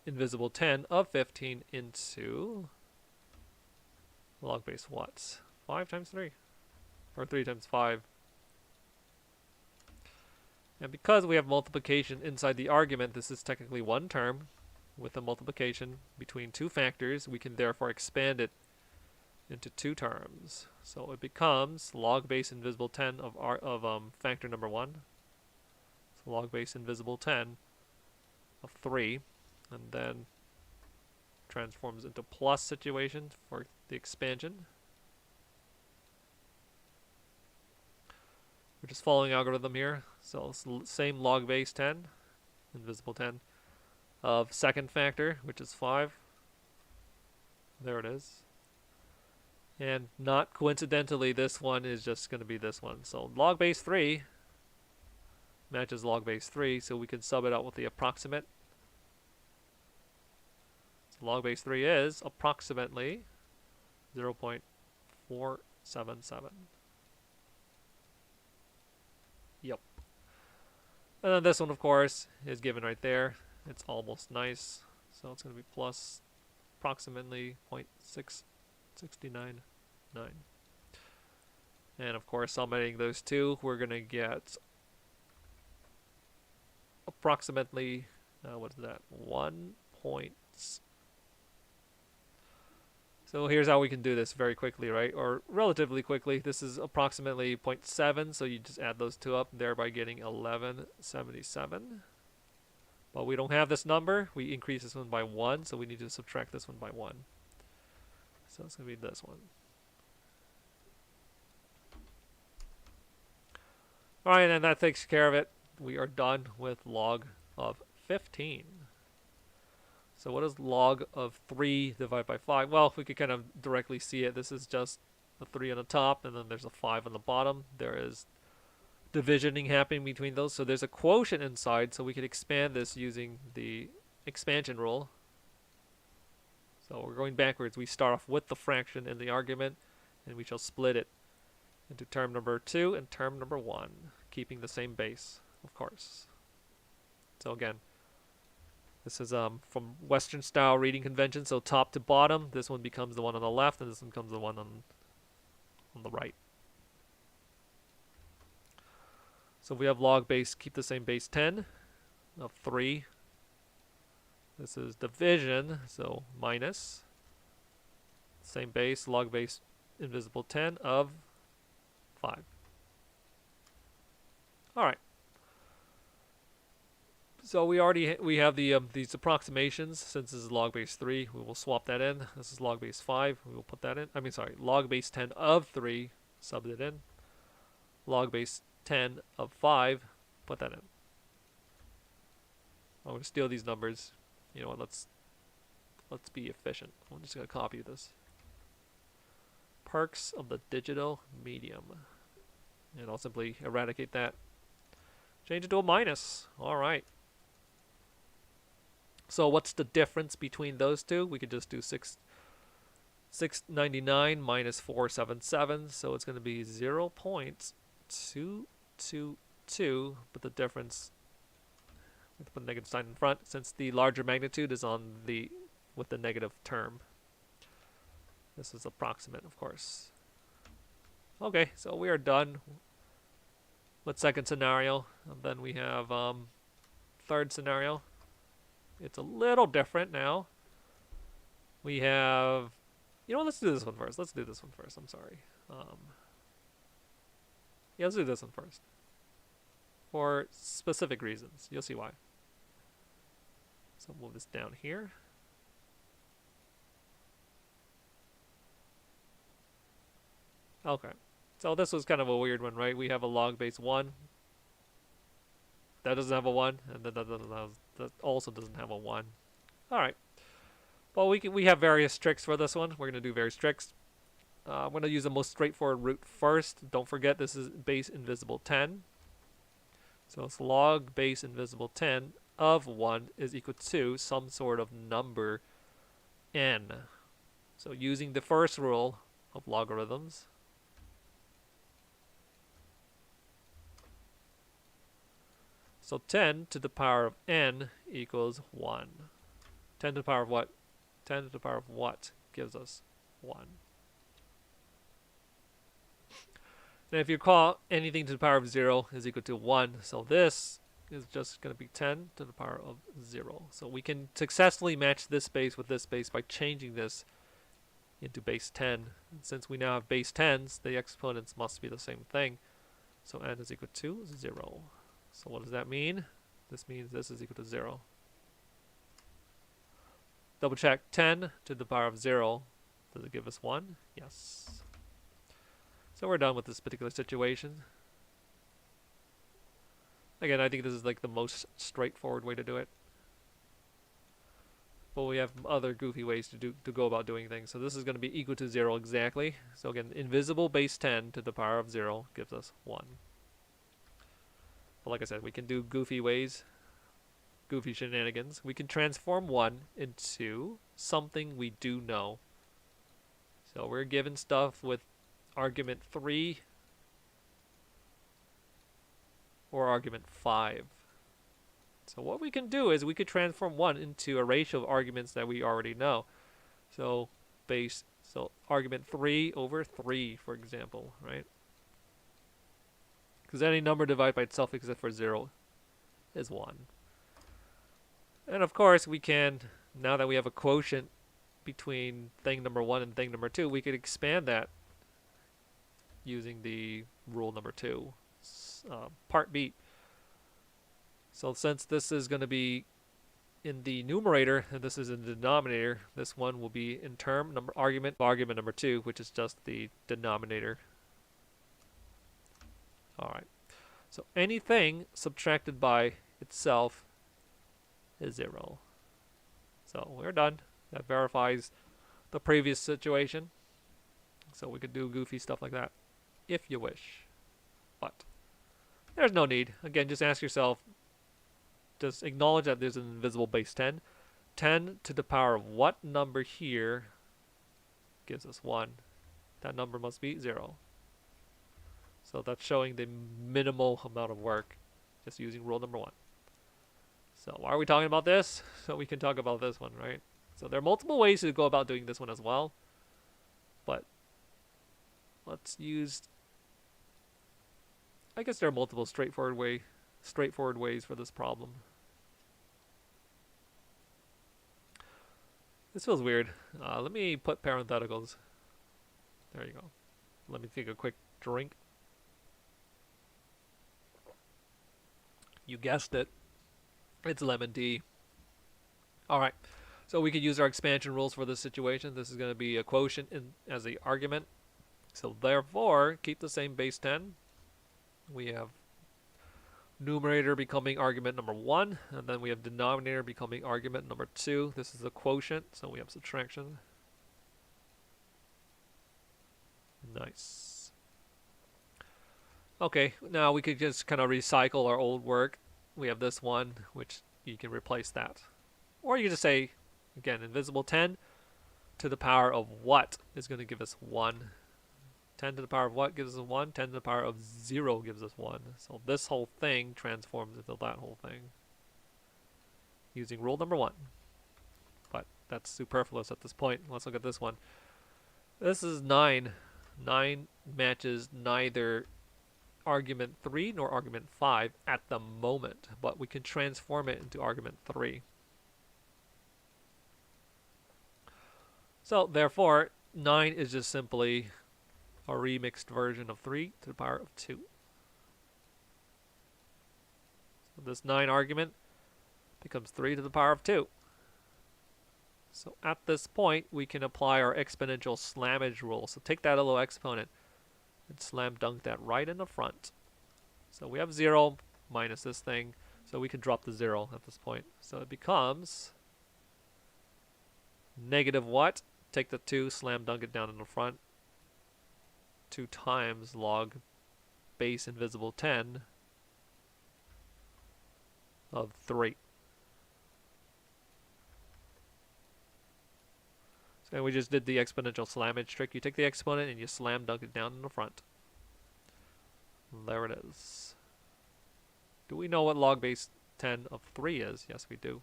invisible 10 of 15 into log base what? 5 times 3? Or 3 times 5? And because we have multiplication inside the argument, this is technically one term with a multiplication between two factors. We can therefore expand it into two terms. So it becomes log base invisible 10 of factor number 1. So log base invisible 10 of 3. And then transforms into plus situation for the expansion. We're just following algorithm here. So same log base 10, invisible 10, of second factor, which is 5. There it is. And not coincidentally, this one is just going to be this one. So log base 3 matches log base 3, so we can sub it out with the approximate. So log base 3 is approximately 0.477. Yep. And then this one, of course, is given right there. It's almost nice. So it's going to be plus approximately 0.6699. And of course, summating those two, we're going to get approximately, what is that? 1 point. So here's how we can do this very quickly, right? Or relatively quickly. This is approximately 0.7, so you just add those two up, thereby getting 1177. But we don't have this number. We increase this one by 1, so we need to subtract this one by 1. So it's going to be this one. Alright, and that takes care of it. We are done with log of 15. So what is log of 3 divided by 5? Well, we could kind of directly see it. This is just a 3 on the top, and then there's a 5 on the bottom. There is divisioning happening between those. So there's a quotient inside, so we can expand this using the expansion rule. So we're going backwards. We start off with the fraction in the argument, and we shall split it into term number 2 and term number 1, keeping the same base, of course. So again, this is from Western style reading convention, so top to bottom. This one becomes the one on the left, and this one becomes the one on the right. So if we have log base, keep the same base 10 of 3. This is division, so minus. Same base, log base invisible 10 of 5. Alright. So we have these approximations. Since this is log base 3, we will swap that in. This is log base 5, we will put that in. Log base 10 of 3, sub it in. Log base 10 of 5, put that in. I'm going to steal these numbers. You know what, let's be efficient. I'm just going to copy this. Perks of the digital medium. And I'll simply eradicate that. Change it to a minus. Alright. So what's the difference between those two? We could just do 699 minus 477. So it's going to be 0.222. But the difference, we have to put a negative sign in front since the larger magnitude is with the negative term. This is approximate, of course. Okay, so we are done with second scenario. And then we have third scenario. It's a little different now. We have, let's do this one first. I'm sorry. Yeah, let's do this one first. For specific reasons. You'll see why. So move this down here. Okay. So this was kind of a weird one, right? We have a log base 1. That doesn't have a 1, and that also doesn't have a 1. Alright. Well, we have various tricks for this one. We're going to do various tricks. I'm going to use the most straightforward route first. Don't forget, this is base invisible 10. So it's log base invisible 10 of 1 is equal to some sort of number n. So using the first rule of logarithms, so 10 to the power of n equals 1. 10 to the power of what? 10 to the power of what gives us 1. And if you recall, anything to the power of 0 is equal to 1. So this is just going to be 10 to the power of 0. So we can successfully match this base with this base by changing this into base 10. And since we now have base 10s, the exponents must be the same thing. So n is equal to 0. So what does that mean? This means this is equal to 0. Double check. 10 to the power of 0. Does it give us 1? Yes. So we're done with this particular situation. Again, I think this is like the most straightforward way to do it. But we have other goofy ways to go about doing things. So this is going to be equal to 0 exactly. So again, invisible base 10 to the power of 0 gives us 1. But like I said, we can do goofy ways, goofy shenanigans. We can transform 1 into something we do know. So we're given stuff with argument 3 or argument 5. So what we can do is we could transform 1 into a ratio of arguments that we already know. So argument 3 over 3, for example, right? Because any number divided by itself except for 0 is 1. And of course we can, now that we have a quotient between thing number 1 and thing number 2, we could expand that using the rule number 2, part B. So since this is going to be in the numerator, and this is in the denominator, this one will be in term number argument number 2, which is just the denominator. Alright, so anything subtracted by itself is 0. So we're done. That verifies the previous situation. So we could do goofy stuff like that if you wish. But there's no need. Again, just ask yourself, just acknowledge that there's an invisible base 10. 10 to the power of what number here gives us 1? That number must be 0. So that's showing the minimal amount of work just using rule number 1. So why are we talking about this? So we can talk about this one, right? So there are multiple ways to go about doing this one as well. But let's use... I guess there are multiple straightforward ways for this problem. This feels weird. Let me put parentheticals. There you go. Let me take a quick drink. You guessed it. It's lemon tea. Alright, so we could use our expansion rules for this situation. This is going to be a quotient as the argument. So therefore, keep the same base 10. We have numerator becoming argument number 1, and then we have denominator becoming argument number 2. This is a quotient, so we have subtraction. Nice. Okay, now we could just kind of recycle our old work. We have this one, which you can replace that. Or you can just say, again, invisible 10 to the power of what is going to give us 1. 10 to the power of what gives us 1? 10 to the power of 0 gives us 1. So this whole thing transforms into that whole thing using rule number 1. But that's superfluous at this point. Let's look at this one. This is 9. 9 matches neither argument 3 nor argument 5 at the moment, but we can transform it into argument 3. So therefore, 9 is just simply a remixed version of 3 to the power of 2. So this 9 argument becomes 3 to the power of 2. So at this point, we can apply our exponential slammage rule. So take that little exponent and slam dunk that right in the front. So we have 0 minus this thing, so we can drop the 0 at this point. So it becomes negative what? Take the 2, slam dunk it down in the front. 2 times log base invisible 10 of 3. So we just did the exponential slammage trick. You take the exponent and you slam dunk it down in the front. There it is. Do we know what log base 10 of 3 is? Yes, we do.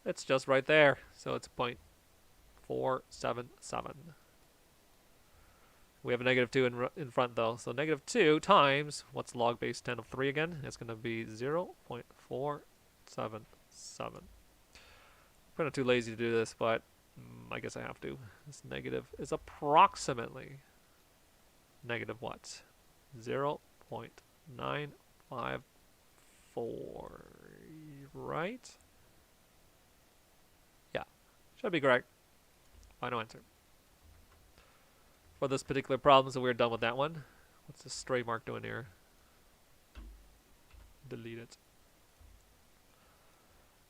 It's just right there. So it's 0.477. We have a negative 2 in front though. So negative 2 times, what's log base 10 of 3 again? It's going to be 0.477. I'm kind of too lazy to do this, but I guess I have to. This negative is approximately negative what? 0.954, right? Yeah, should be correct. Final answer. For this particular problem, so we're done with that one. What's this stray mark doing here? Delete it.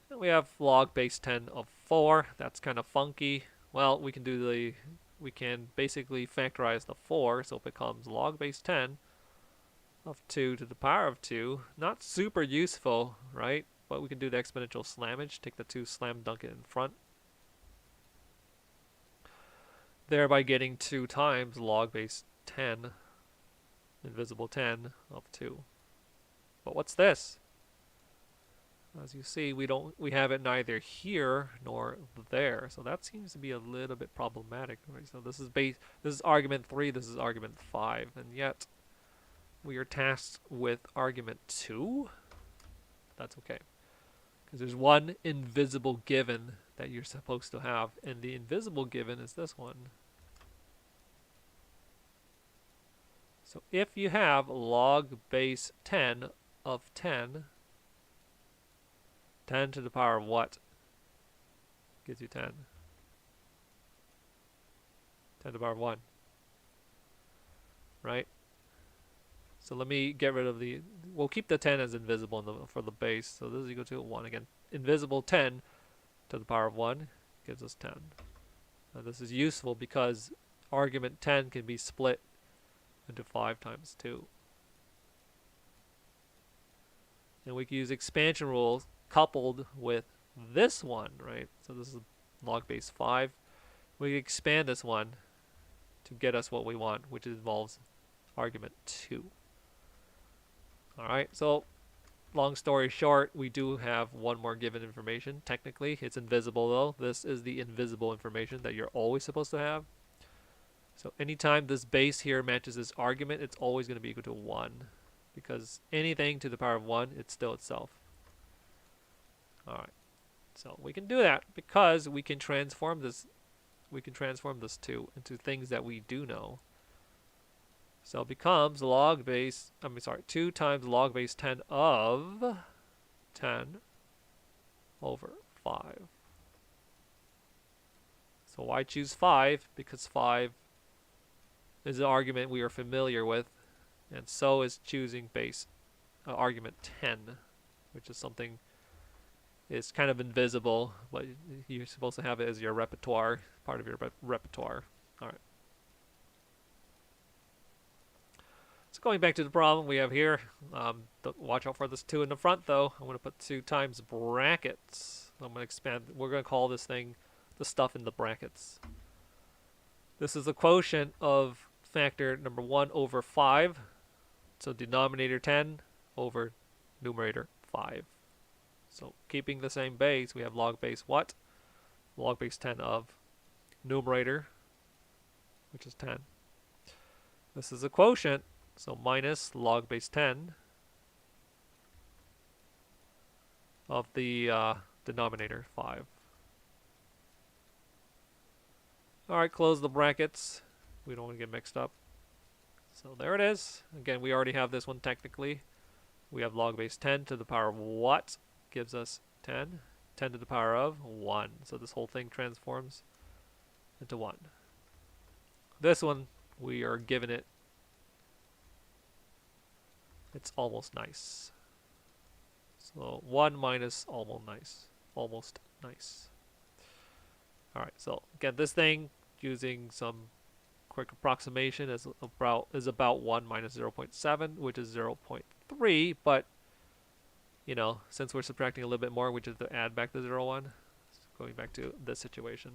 And we have log base 10 of 4. That's kind of funky. Well, we can basically factorize the 4, so it becomes log base 10 of 2 to the power of 2. Not super useful, right? But we can do the exponential slammage. Take the 2, slam dunk it in front. Thereby getting 2 times log base 10, invisible 10 of 2. But what's this? As you see, we have it neither here nor there, so that seems to be a little bit problematic. Right? So this is argument 3, this is argument 5, and yet we are tasked with argument 2. That's okay, because there's one invisible given that you're supposed to have, and the invisible given is this one. So if you have log base 10 of 10 10 to the power of what gives you 10? 10 to the power of 1. Right? So let me get rid of the... We'll keep the 10 as invisible for the base. So this is equal to 1 again. Invisible 10 to the power of 1 gives us 10. Now this is useful because argument 10 can be split into 5 times 2. And we can use expansion rules coupled with this one, right? So this is log base 5. We can expand this one to get us what we want, which involves argument 2. Alright, so long story short, we do have one more given information. Technically, it's invisible though. This is the invisible information that you're always supposed to have. So anytime this base here matches this argument, it's always going to be equal to 1. Because anything to the power of 1, it's still itself. Alright, so we can do that because we can transform this. We can transform this 2 into things that we do know. So it becomes log base, 2 times log base 10 of 10 over 5. So why choose 5? Because 5 is an argument we are familiar with, and so is choosing base argument 10, which is something is kind of invisible, but you're supposed to have it as your repertoire, part of your repertoire. All right. So going back to the problem we have here, watch out for this 2 in the front though. I'm going to put 2 times brackets. I'm going to expand. We're going to call this thing the stuff in the brackets. This is the quotient of factor number 1 over 5. So denominator 10 over numerator 5. So keeping the same base, we have log base what? Log base 10 of numerator, which is 10. This is a quotient, so minus log base 10 of the denominator 5. Alright, close the brackets. We don't want to get mixed up. So there it is. Again, we already have this one technically. We have log base 10 to the power of what gives us 10? 10 to the power of 1. So this whole thing transforms into 1. This one, we are given it. It's almost nice. So 1 minus almost nice. Almost nice. Alright, so again, this thing, using some quick approximation, is about 1 minus 0.7, which is 0.3, but you know, since we're subtracting a little bit more, we just have to add back the 0.1. Going back to this situation.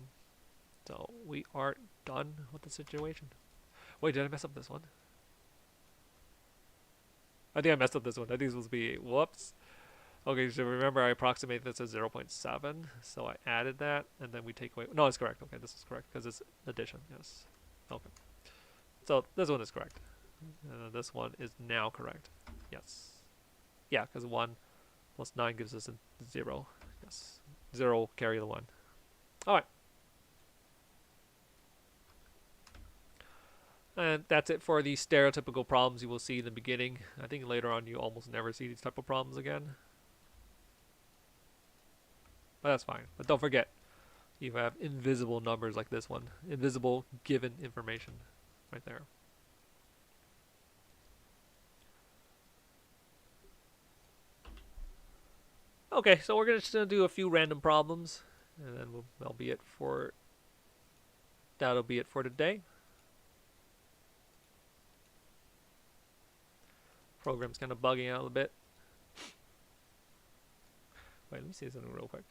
So we are done with the situation. Wait, did I mess up this one? I think I messed up this one. I think it's supposed to be, whoops. Okay, so remember I approximate this as 0.7, so I added that, and then we take away, no, it's correct. Okay, this is correct, because it's addition, yes. Okay. So this one is correct. This one is now correct. Yes. Yeah, because 1 plus 9 gives us a 0. Yes. 0 carry the 1. Alright. And that's it for the stereotypical problems you will see in the beginning. I think later on you almost never see these type of problems again. But that's fine. But don't forget, you have invisible numbers like this one. Invisible given information right there. Okay, so we're just going to do a few random problems, and then that'll be it for today. Program's kind of bugging out a bit. Wait, let me see something real quick.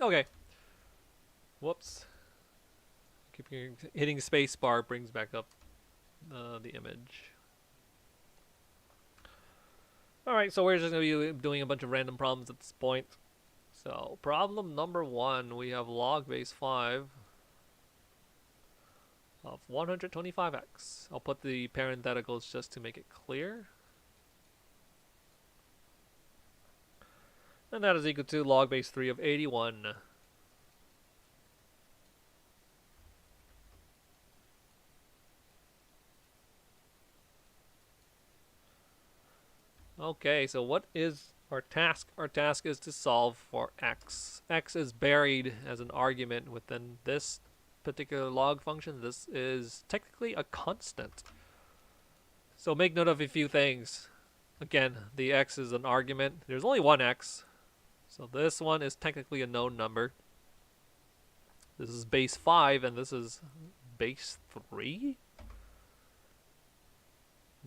Okay. Whoops. Keep hitting space bar brings back up the image. Alright, so we're just going to be doing a bunch of random problems at this point. So, problem number 1, we have log base 5 of 125x. I'll put the parentheticals just to make it clear. And that is equal to log base 3 of 81. Okay, so what is our task? Our task is to solve for x. X is buried as an argument within this particular log function. This is technically a constant. So make note of a few things. Again, the x is an argument. There's only one x. So this one is technically a known number. This is base 5 and this is base 3?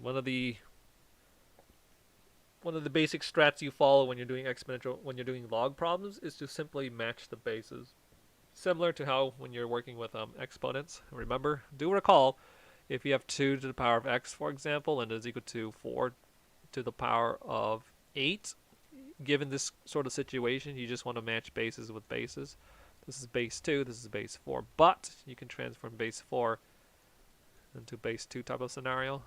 One of the basic strats you follow when you're doing log problems is to simply match the bases. Similar to how when you're working with exponents. Remember, do recall, if you have 2 to the power of x, for example, and it is equal to 4 to the power of 8, given this sort of situation, you just want to match bases with bases. This is base 2, this is base 4, but you can transform base 4 into base 2 type of scenario,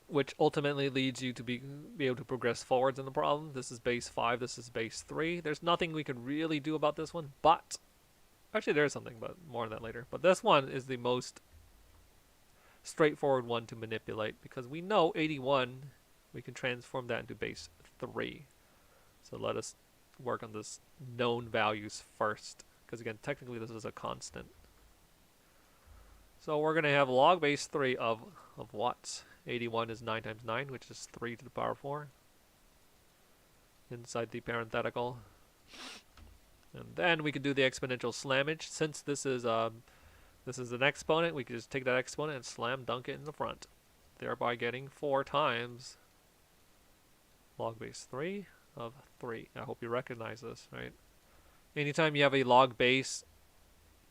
which ultimately leads you to be able to progress forwards in the problem. This is base 5, this is base 3. There's nothing we could really do about this one, but actually there's something, but more on that later. But this one is the most straightforward one to manipulate because we know 81, we can transform that into base 3. So let us work on this known values first, because again, technically this is a constant. So we're going to have log base 3 of what? 81 is 9 times 9, which is 3 to the power 4 inside the parenthetical. And then we can do the exponential slammage. Since this is an exponent, we can just take that exponent and slam dunk it in the front, thereby getting 4 times log base 3 of 3. I hope you recognize this, right? Anytime you have a log base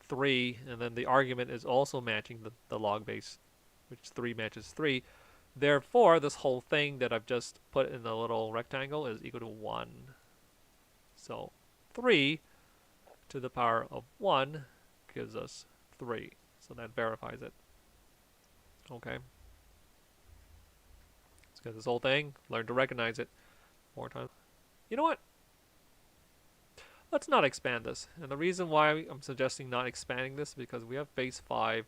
3 and then the argument is also matching the log base, which 3 matches 3, therefore this whole thing that I've just put in the little rectangle is equal to 1. So 3 to the power of 1 gives us 3. So that verifies it. Okay. Let's get this whole thing, learn to recognize it more times. You know what? Let's not expand this. And the reason why I'm suggesting not expanding this is because we have base 5.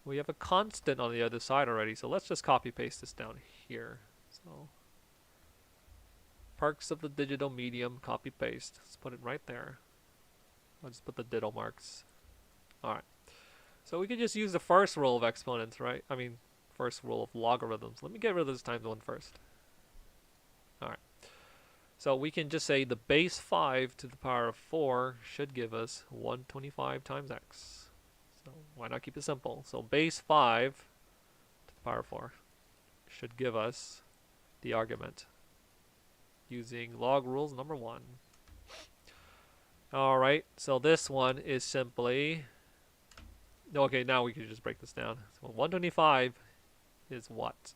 We have a constant on the other side already. So let's just copy paste this down here. So perks of the digital medium, copy paste. Let's put it right there. I'll just put the diddle marks. Alright. So we could just use the first rule of exponents, right? I mean, first rule of logarithms. Let me get rid of this times 1 first. Alright. So we can just say the base 5 to the power of 4 should give us 125 times x. So why not keep it simple? So base 5 to the power of 4 should give us the argument using log rules number 1. Alright, so this one is simply... Okay, now we can just break this down. So 125 is what?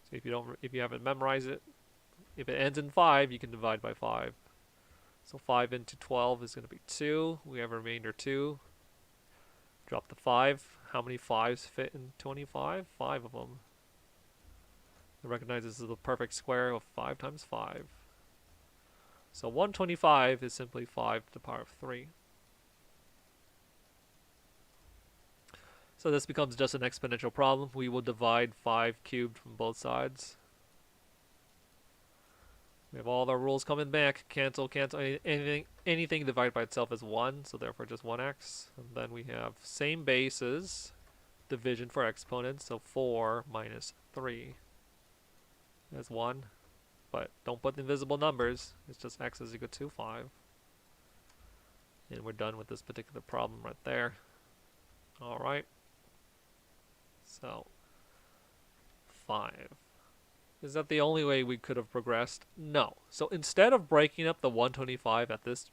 So if you haven't memorized it, if it ends in 5, you can divide by 5. So 5 into 12 is going to be 2. We have a remainder 2. Drop the 5. How many 5s fit in 25? 5 of them. I recognize this is the perfect square of 5 times 5. So 125 is simply 5 to the power of 3. So this becomes just an exponential problem. We will divide 5 cubed from both sides. We have all our rules coming back. Cancel, cancel. Anything divided by itself is 1, so therefore just 1x. And then we have same bases, division for exponents, so 4 minus 3 is 1. But don't put invisible numbers. It's just x is equal to 5. And we're done with this particular problem right there. Alright. So, 5. Is that the only way we could have progressed? No. So instead of breaking up the 125 at this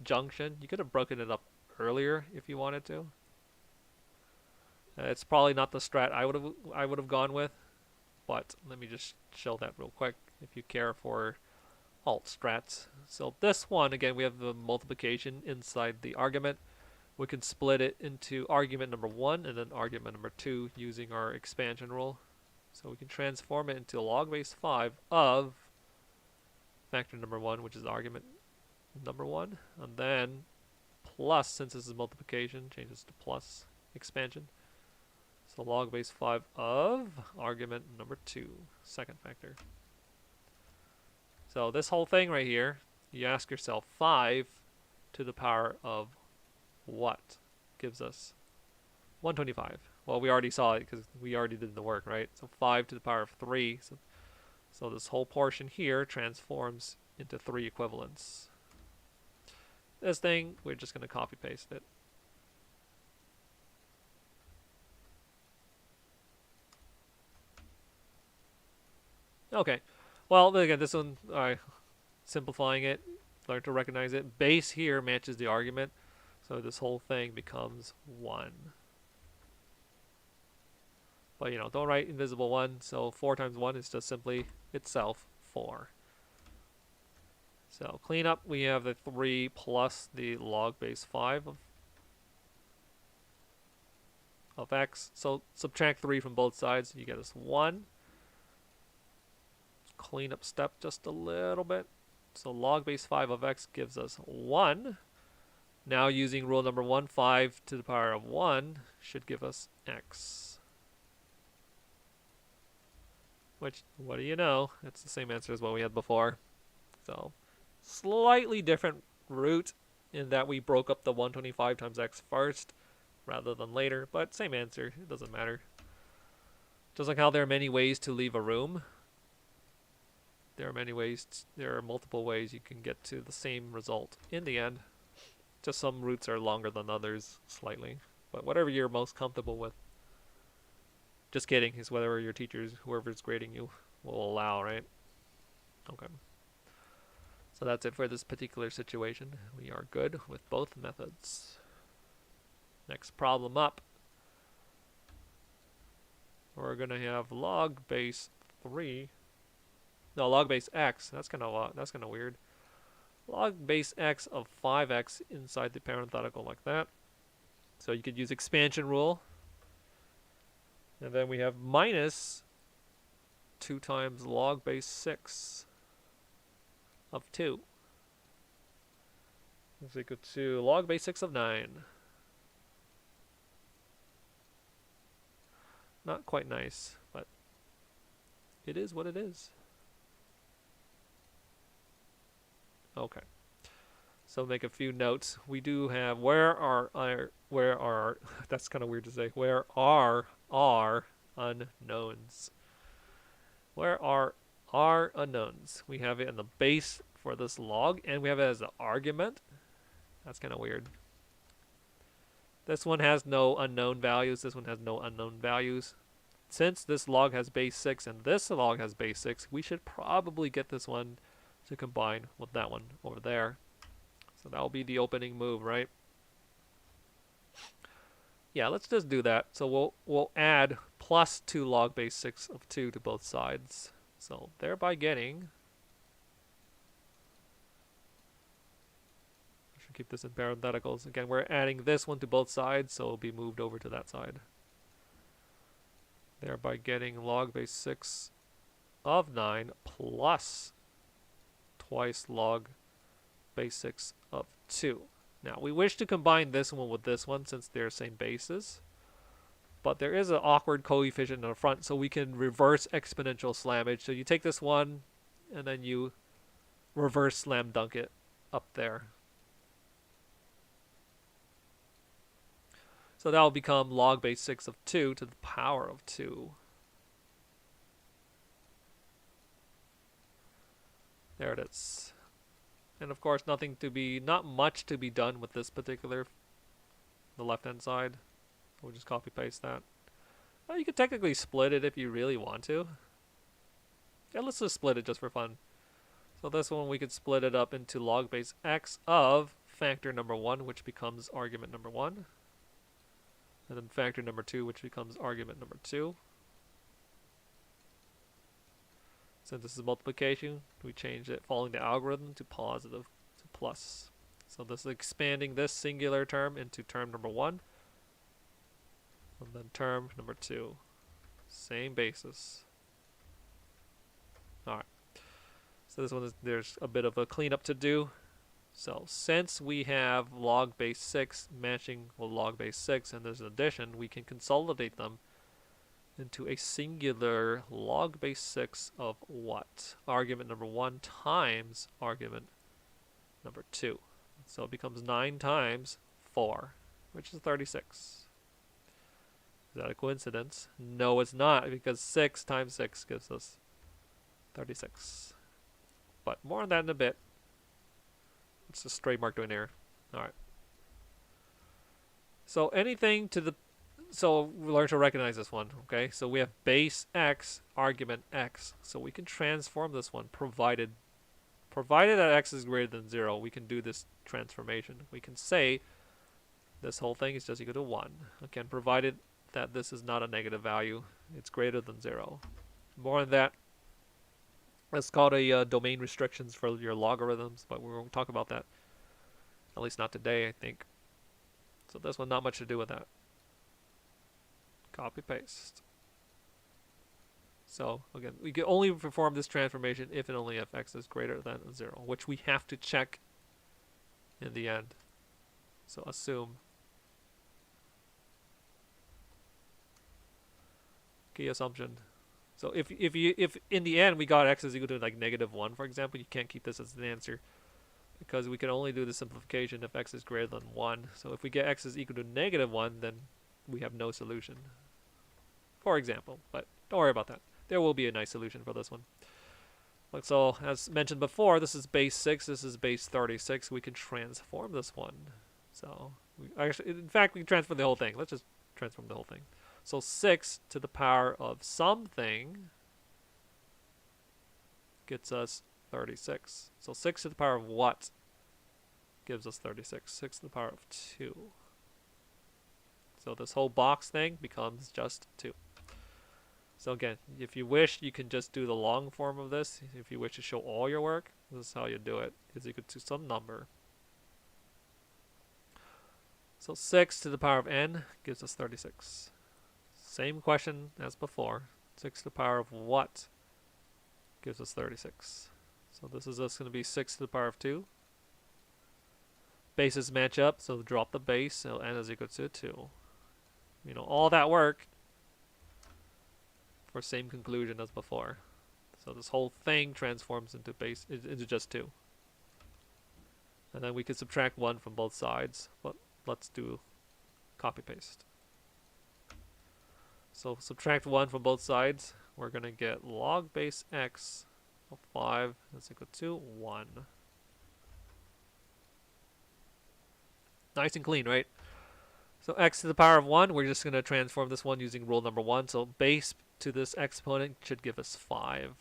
junction, you could have broken it up earlier if you wanted to. It's probably not the strat I would have gone with, but let me just show that real quick if you care for alt strats. So this one, again, we have the multiplication inside the argument. We can split it into argument number 1 and then argument number 2 using our expansion rule. So we can transform it into log base 5 of factor number 1, which is argument number 1, and then plus, since this is multiplication, changes to plus expansion. So log base 5 of argument number 2, second factor. So this whole thing right here, you ask yourself 5 to the power of what gives us 125. Well, we already saw it because we already did the work, right? So 5 to the power of 3. So this whole portion here transforms into 3 equivalents. This thing, we're just going to copy paste it. Okay. Well, again, this one, simplifying it, learn to recognize it. Base here matches the argument. So this whole thing becomes 1. But, you know, don't write invisible 1. So 4 times 1 is just simply itself 4. So clean up, we have the 3 plus the log base 5 of x. So subtract 3 from both sides, you get us 1. Clean up step just a little bit. So log base 5 of x gives us 1. Now using rule number 1, 5 to the power of 1 should give us x. Which, what do you know? It's the same answer as what we had before. So slightly different root in that we broke up the 125 times x first rather than later, but same answer. It doesn't matter. Just like how there are many ways to leave a room, there are multiple ways you can get to the same result in the end. Just some roots are longer than others slightly, but whatever you're most comfortable with. Just kidding, is whatever your teachers, whoever's grading you, will allow, right? Okay. So that's it for this particular situation. We are good with both methods. Next problem up. We're going to have log base 3. No, log base x. That's kind of weird. Log base x of 5x inside the parenthetical like that. So you could use expansion rule. And then we have minus 2 times log base 6 of 2 is equal to log base 6 of 9. Not quite nice, but it is what it is. Okay. So make a few notes. We do have where are that's kind of weird to say. Where are unknowns? Where are unknowns? We have it in the base for this log, and we have it as an argument. That's kind of weird. This one has no unknown values. This one has no unknown values. Since this log has base 6 and this log has base 6, we should probably get this one to combine with that one over there. So that will be the opening move, right? Yeah, let's just do that. So we'll add plus 2 log base 6 of 2 to both sides. So thereby getting, I should keep this in parentheticals. Again, we're adding this one to both sides, so it'll be moved over to that side. Thereby getting log base 6 of 9 plus twice log base 6 of 2. Now, we wish to combine this one with this one since they're same bases. But there is an awkward coefficient in the front, so we can reverse exponential slammage. So you take this one, and then you reverse slam dunk it up there. So that will become log base 6 of 2 to the power of 2. There it is. And of course, not much to be done with this particular, the left-hand side. We'll just copy paste that. Well, you could technically split it if you really want to. Yeah, let's just split it just for fun. So this one we could split it up into log base x of factor number 1, which becomes argument number 1. And then factor number 2, which becomes argument number 2. Since this is multiplication, we change it following the algorithm to positive, to plus. So this is expanding this singular term into term number 1, and then term number 2. Same basis. Alright. So this one is, there's a bit of a cleanup to do. So since we have log base 6 matching with log base 6 and there's an addition, we can consolidate them into a singular log base 6 of what? Argument number 1 times argument number 2. So it becomes 9 times 4, which is 36. Is that a coincidence? No, it's not, because 6 times 6 gives us 36. But more on that in a bit. It's just trademark doing error. Alright. So anything to the... So we learn to recognize this one, okay? So we have base x, argument x. So we can transform this one, provided that x is greater than 0, we can do this transformation. We can say this whole thing is just equal to 1. Again, provided that this is not a negative value, it's greater than 0. More on that. That's called a domain restrictions for your logarithms, but we won't talk about that. At least not today, I think. So this one, not much to do with that. Copy paste. So again, we can only perform this transformation if and only if x is greater than 0, which we have to check in the end. So assume. Key assumption. So if in the end we got x is equal to like -1, for example, you can't keep this as an answer because we can only do the simplification if x is greater than 1. So if we get x is equal to -1, then we have no solution, for example. But don't worry about that. There will be a nice solution for this one. So as mentioned before, this is base 6, this is base 36. We can transform this one. So in fact, we can transform the whole thing. Let's just transform the whole thing. So 6 to the power of something gets us 36. So 6 to the power of what gives us 36? 6 to the power of 2. So this whole box thing becomes just 2. So again, if you wish, you can just do the long form of this. If you wish to show all your work, this is how you do it. Is equal to some number. So 6 to the power of n gives us 36. Same question as before. 6 to the power of what gives us 36. So this is just going to be 6 to the power of 2. Bases match up, so drop the base, so n is equal to 2. You know, all that work for same conclusion as before. So this whole thing transforms into just 2. And then we can subtract 1 from both sides, but let's do copy paste. So subtract 1 from both sides, we're going to get log base x of 5 is equal to 1. Nice and clean, right? So x to the power of 1, we're just going to transform this one using rule number 1. So base to this exponent should give us 5.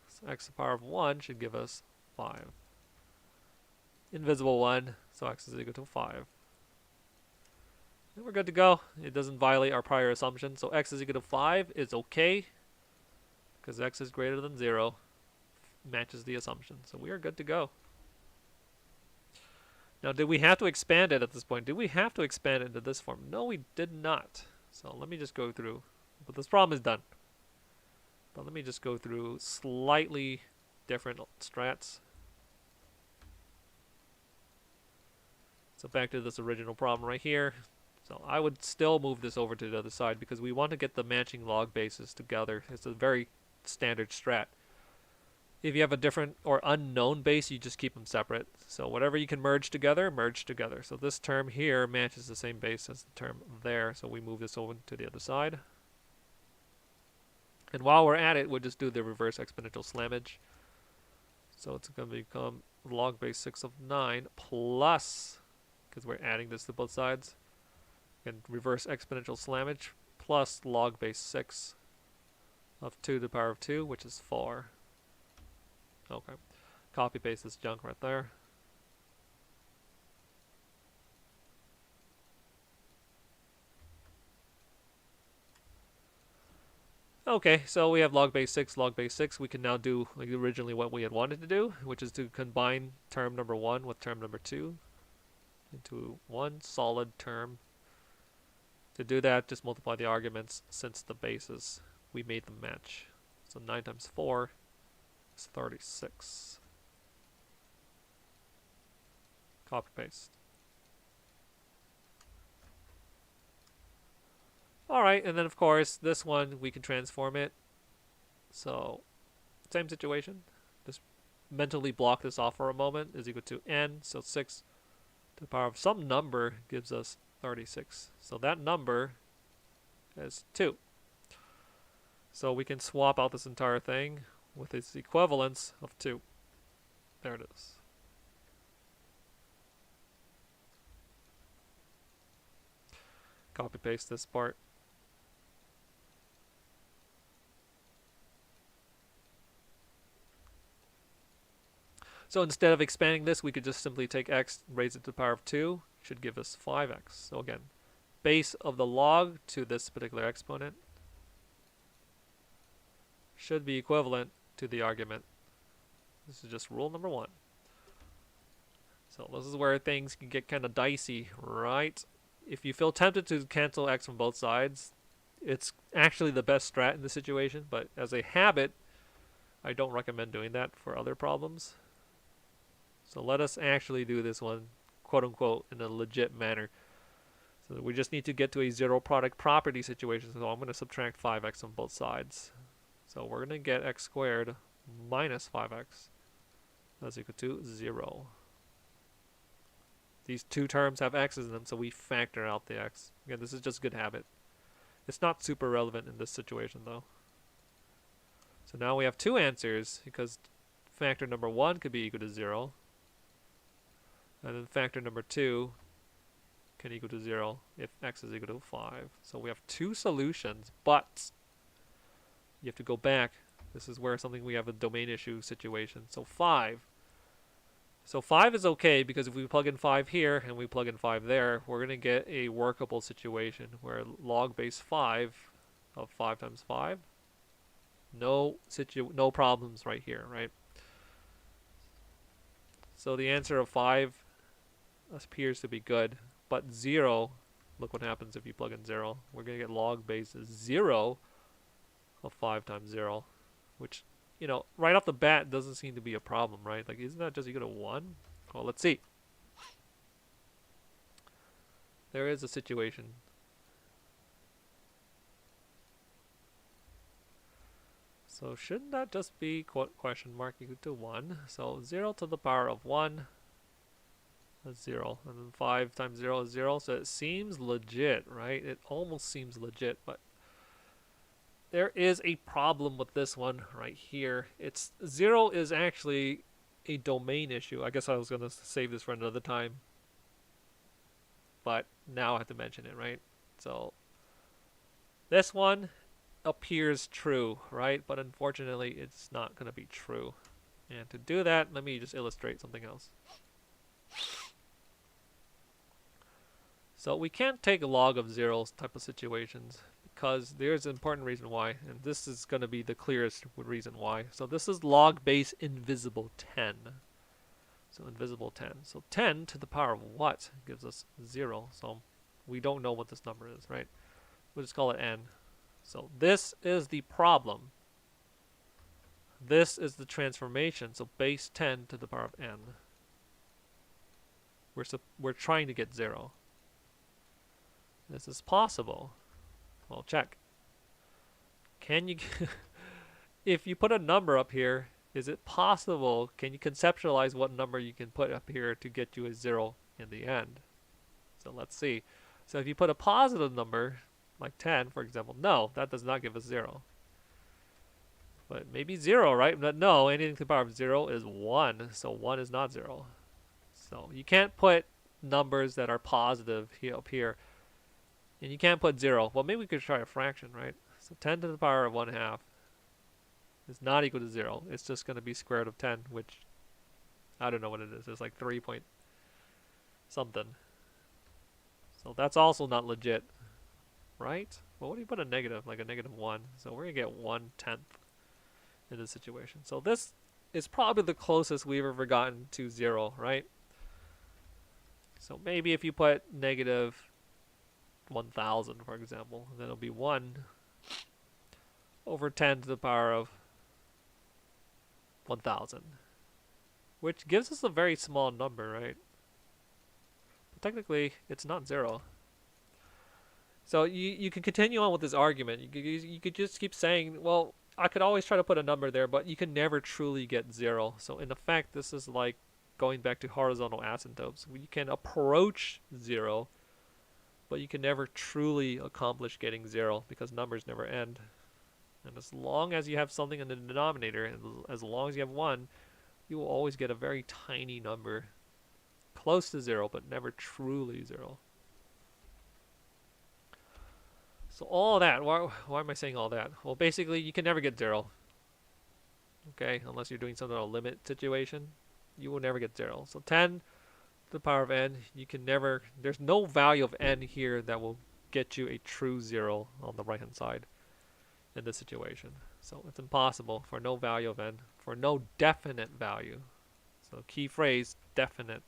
So x to the power of 1 should give us 5. Invisible 1, so x is equal to 5. And we're good to go. It doesn't violate our prior assumption. So x is equal to 5 is okay, because x is greater than 0. Matches the assumption. So we are good to go. Now, did we have to expand it at this point? Did we have to expand it into this form? No, we did not. So let me just go through. But this problem is done. But let me just go through slightly different strats. So back to this original problem right here. So I would still move this over to the other side because we want to get the matching log bases together. It's a very standard strat. If you have a different or unknown base, you just keep them separate. So whatever you can merge together, merge together. So this term here matches the same base as the term there. So we move this over to the other side. And while we're at it, we'll just do the reverse exponential slammage. So it's going to become log base 6 of 9 plus, because we're adding this to both sides, and reverse exponential slammage plus log base 6 of 2 to the power of 2, which is 4. Okay. Copy paste this junk right there. Okay, so we have log base 6, log base 6. We can now do like originally what we had wanted to do, which is to combine term number 1 with term number 2 into one solid term. To do that, just multiply the arguments since the bases, we made them match. So 9 times 4 is 36. Copy paste. Alright, and then of course, this one we can transform it. So, same situation. Just mentally block this off for a moment is equal to n, so 6 to the power of some number gives us 36. So that number is 2. So we can swap out this entire thing with its equivalence of 2. There it is. Copy paste this part. So instead of expanding this, we could just simply take x, raise it to the power of 2, should give us 5x. So again, base of the log to this particular exponent should be equivalent to the argument. This is just rule number 1. So this is where things can get kind of dicey, right? If you feel tempted to cancel x from both sides, it's actually the best strat in this situation, but as a habit, I don't recommend doing that for other problems. So let us actually do this one, quote unquote, in a legit manner. So we just need to get to a zero product property situation. So I'm going to subtract 5x on both sides. So we're going to get x squared minus 5x. That's equal to 0. These two terms have x's in them, so we factor out the x. Again, this is just good habit. It's not super relevant in this situation, though. So now we have two answers, because factor number 1 could be equal to 0. And then factor number 2 can equal to 0 if x is equal to 5. So we have two solutions, but you have to go back. This is where we have a domain issue situation. So 5. So 5 is okay, because if we plug in 5 here and we plug in 5 there, we're going to get a workable situation where log base 5 of 5 times 5, no problems right here, right? So the answer of 5 appears to be good, but 0, look what happens if you plug in 0. We're going to get log base 0 of 5 times 0, which, you know, right off the bat doesn't seem to be a problem, right? Like, isn't that just equal to 1? Well, let's see. There is a situation. So shouldn't that just be question mark equal to 1? So 0 to the power of 1, that's 0. And then 5 times 0 is 0. So it seems legit, right? It almost seems legit, but there is a problem with this one right here. 0 is actually a domain issue. I guess I was going to save this for another time, but now I have to mention it, right? So this one appears true, right? But unfortunately, it's not going to be true. And to do that, let me just illustrate something else. So we can't take a log of zeros type of situations, because there's an important reason why, and this is going to be the clearest reason why. So this is log base invisible 10. So invisible 10. So 10 to the power of what gives us 0. So we don't know what this number is, right? We'll just call it n. So this is the problem. This is the transformation. So base 10 to the power of n. We're trying to get 0. This is possible. Well, check. Can you, if you put a number up here, is it possible, can you conceptualize what number you can put up here to get you a 0 in the end? So let's see. So if you put a positive number, like 10, for example, no, that does not give us 0. But maybe 0, right? But no, anything to the power of 0 is 1, so 1 is not 0. So you can't put numbers that are positive up here. And you can't put 0. Well, maybe we could try a fraction, right? So 10 to the power of 1/2 is not equal to 0. It's just going to be square root of 10, which I don't know what it is. It's like 3 point something. So that's also not legit. right? Well, what do you put a negative? Like a -1. So we're going to get 1/10 in this situation. So this is probably the closest we've ever gotten to 0, right? So maybe if you put -1000, for example, then it'll be 1/10 to the power of 1000, which gives us a very small number, right? But technically, it's not 0. So you can continue on with this argument. You could just keep saying, well, I could always try to put a number there, but you can never truly get 0. So in effect, this is like going back to horizontal asymptotes. You can approach 0, but you can never truly accomplish getting 0 because numbers never end. And as long as you have something in the denominator, and as long as you have 1, you will always get a very tiny number, close to 0, but never truly 0. So all that, why am I saying all that? Well, basically, you can never get 0. Okay, unless you're doing some sort of limit situation, you will never get 0. So 10 to the power of n, you can never, there's no value of n here that will get you a true 0 on the right hand side in this situation. So it's impossible for no value of n, for no definite value. So key phrase, definite.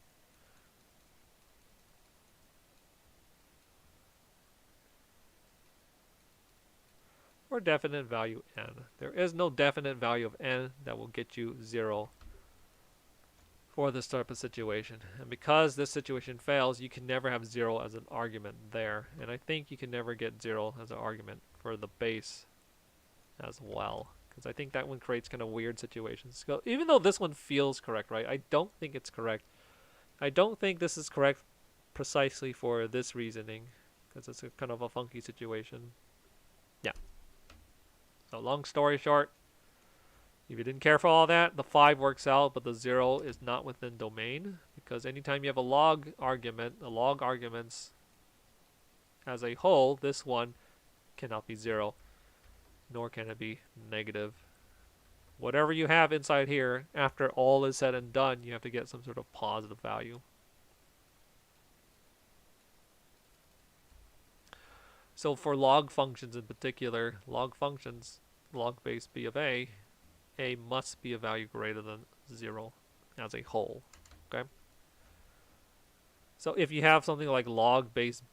For definite value n. There is no definite value of n that will get you 0 for this type of situation. And because this situation fails, you can never have 0 as an argument there. And I think you can never get 0 as an argument for the base as well. Because I think that one creates kind of weird situations. So even though this one feels correct, right? I don't think it's correct. I don't think this is correct precisely for this reasoning. Because it's a kind of a funky situation. Yeah. So long story short, if you didn't care for all that, the 5 works out, but the 0 is not within domain, because anytime you have a log argument, the log arguments as a whole, this one cannot be 0, nor can it be negative. Whatever you have inside here, after all is said and done, you have to get some sort of positive value. So for log functions in particular, log functions, log base b of a must be a value greater than 0 as a whole. Okay. So if you have something like log base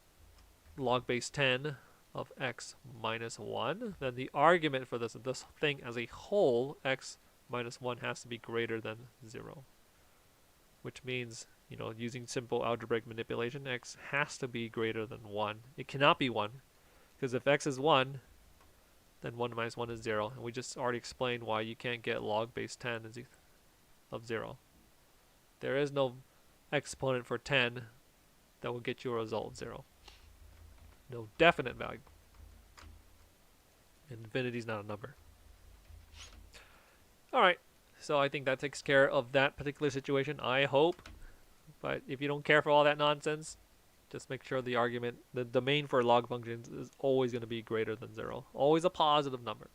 10 of x minus 1, then the argument for this thing as a whole, x minus 1, has to be greater than 0. Which means, you know, using simple algebraic manipulation, x has to be greater than 1. It cannot be 1, because if x is 1, then 1 minus 1 is 0. And we just already explained why you can't get log base 10 of 0. There is no exponent for 10 that will get you a result of 0. No definite value. Infinity is not a number. Alright, so I think that takes care of that particular situation, I hope. But if you don't care for all that nonsense, just make sure the argument, the domain for log functions is always going to be greater than 0. Always a positive number.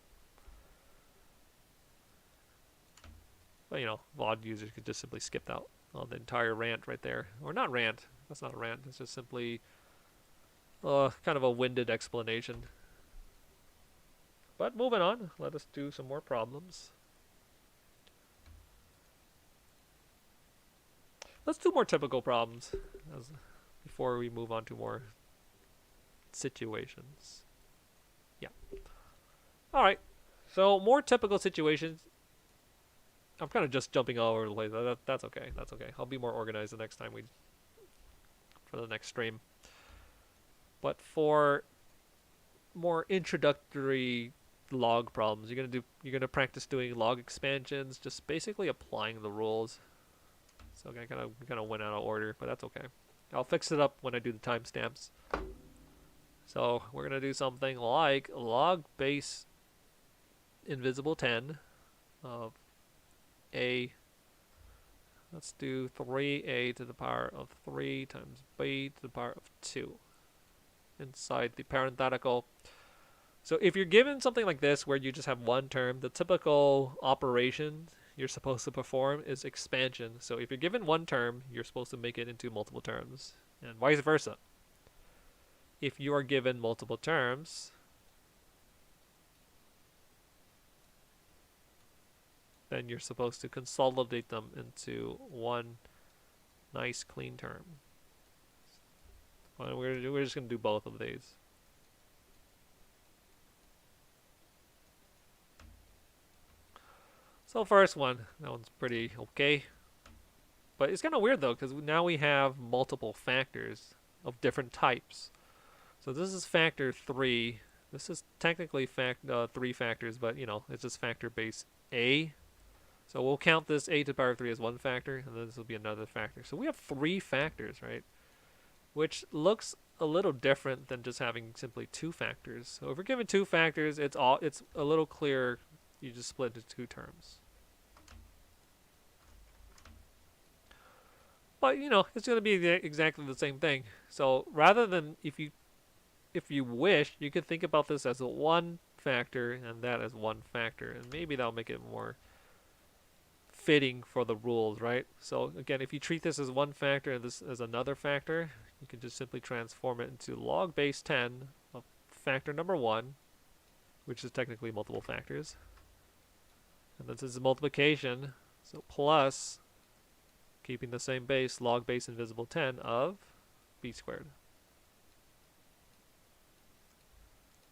But, you know, VOD users could just simply skip out on the entire rant right there. Or not rant. That's not a rant. It's just simply kind of a winded explanation. But moving on, let us do some more problems. Let's do more typical problems before we move on to more situations. Yeah. Alright, so more typical situations. I'm kind of just jumping all over the place. That's okay. That's okay. I'll be more organized the next time for the next stream. But for more introductory log problems, you're gonna practice doing log expansions, just basically applying the rules. So I kind of went out of order, but that's okay. I'll fix it up when I do the timestamps. So we're gonna do something like log base invisible 10 of a. Let's do 3a to the power of 3 times b to the power of 2 inside the parenthetical. So if you're given something like this where you just have one term, the typical operation you're supposed to perform is expansion. So if you're given one term, you're supposed to make it into multiple terms, and vice versa. if you are given multiple terms, then you're supposed to consolidate them into one nice clean term. Well, we're just going to do both of these. So first one, that one's pretty okay. But it's kind of weird though, because now we have multiple factors of different types. So this is factor 3. This is technically 3 factors, but you know, it's just factor base A. So we'll count this a to the power of 3 as one factor, and then this will be another factor. So we have 3 factors, right? Which looks a little different than just having simply 2 factors. So if we're given 2 factors, it's a little clearer. You just split into 2 terms. But you know, it's going to be exactly the same thing. So rather than if you wish, you could think about this as a 1 factor and that as 1 factor, and maybe that'll make it more fitting for the rules, right? So again, if you treat this as 1 factor and this as another factor, you can just simply transform it into log base 10 of factor number 1, which is technically multiple factors. And this is multiplication, so plus, keeping the same base, log base invisible 10 of b squared.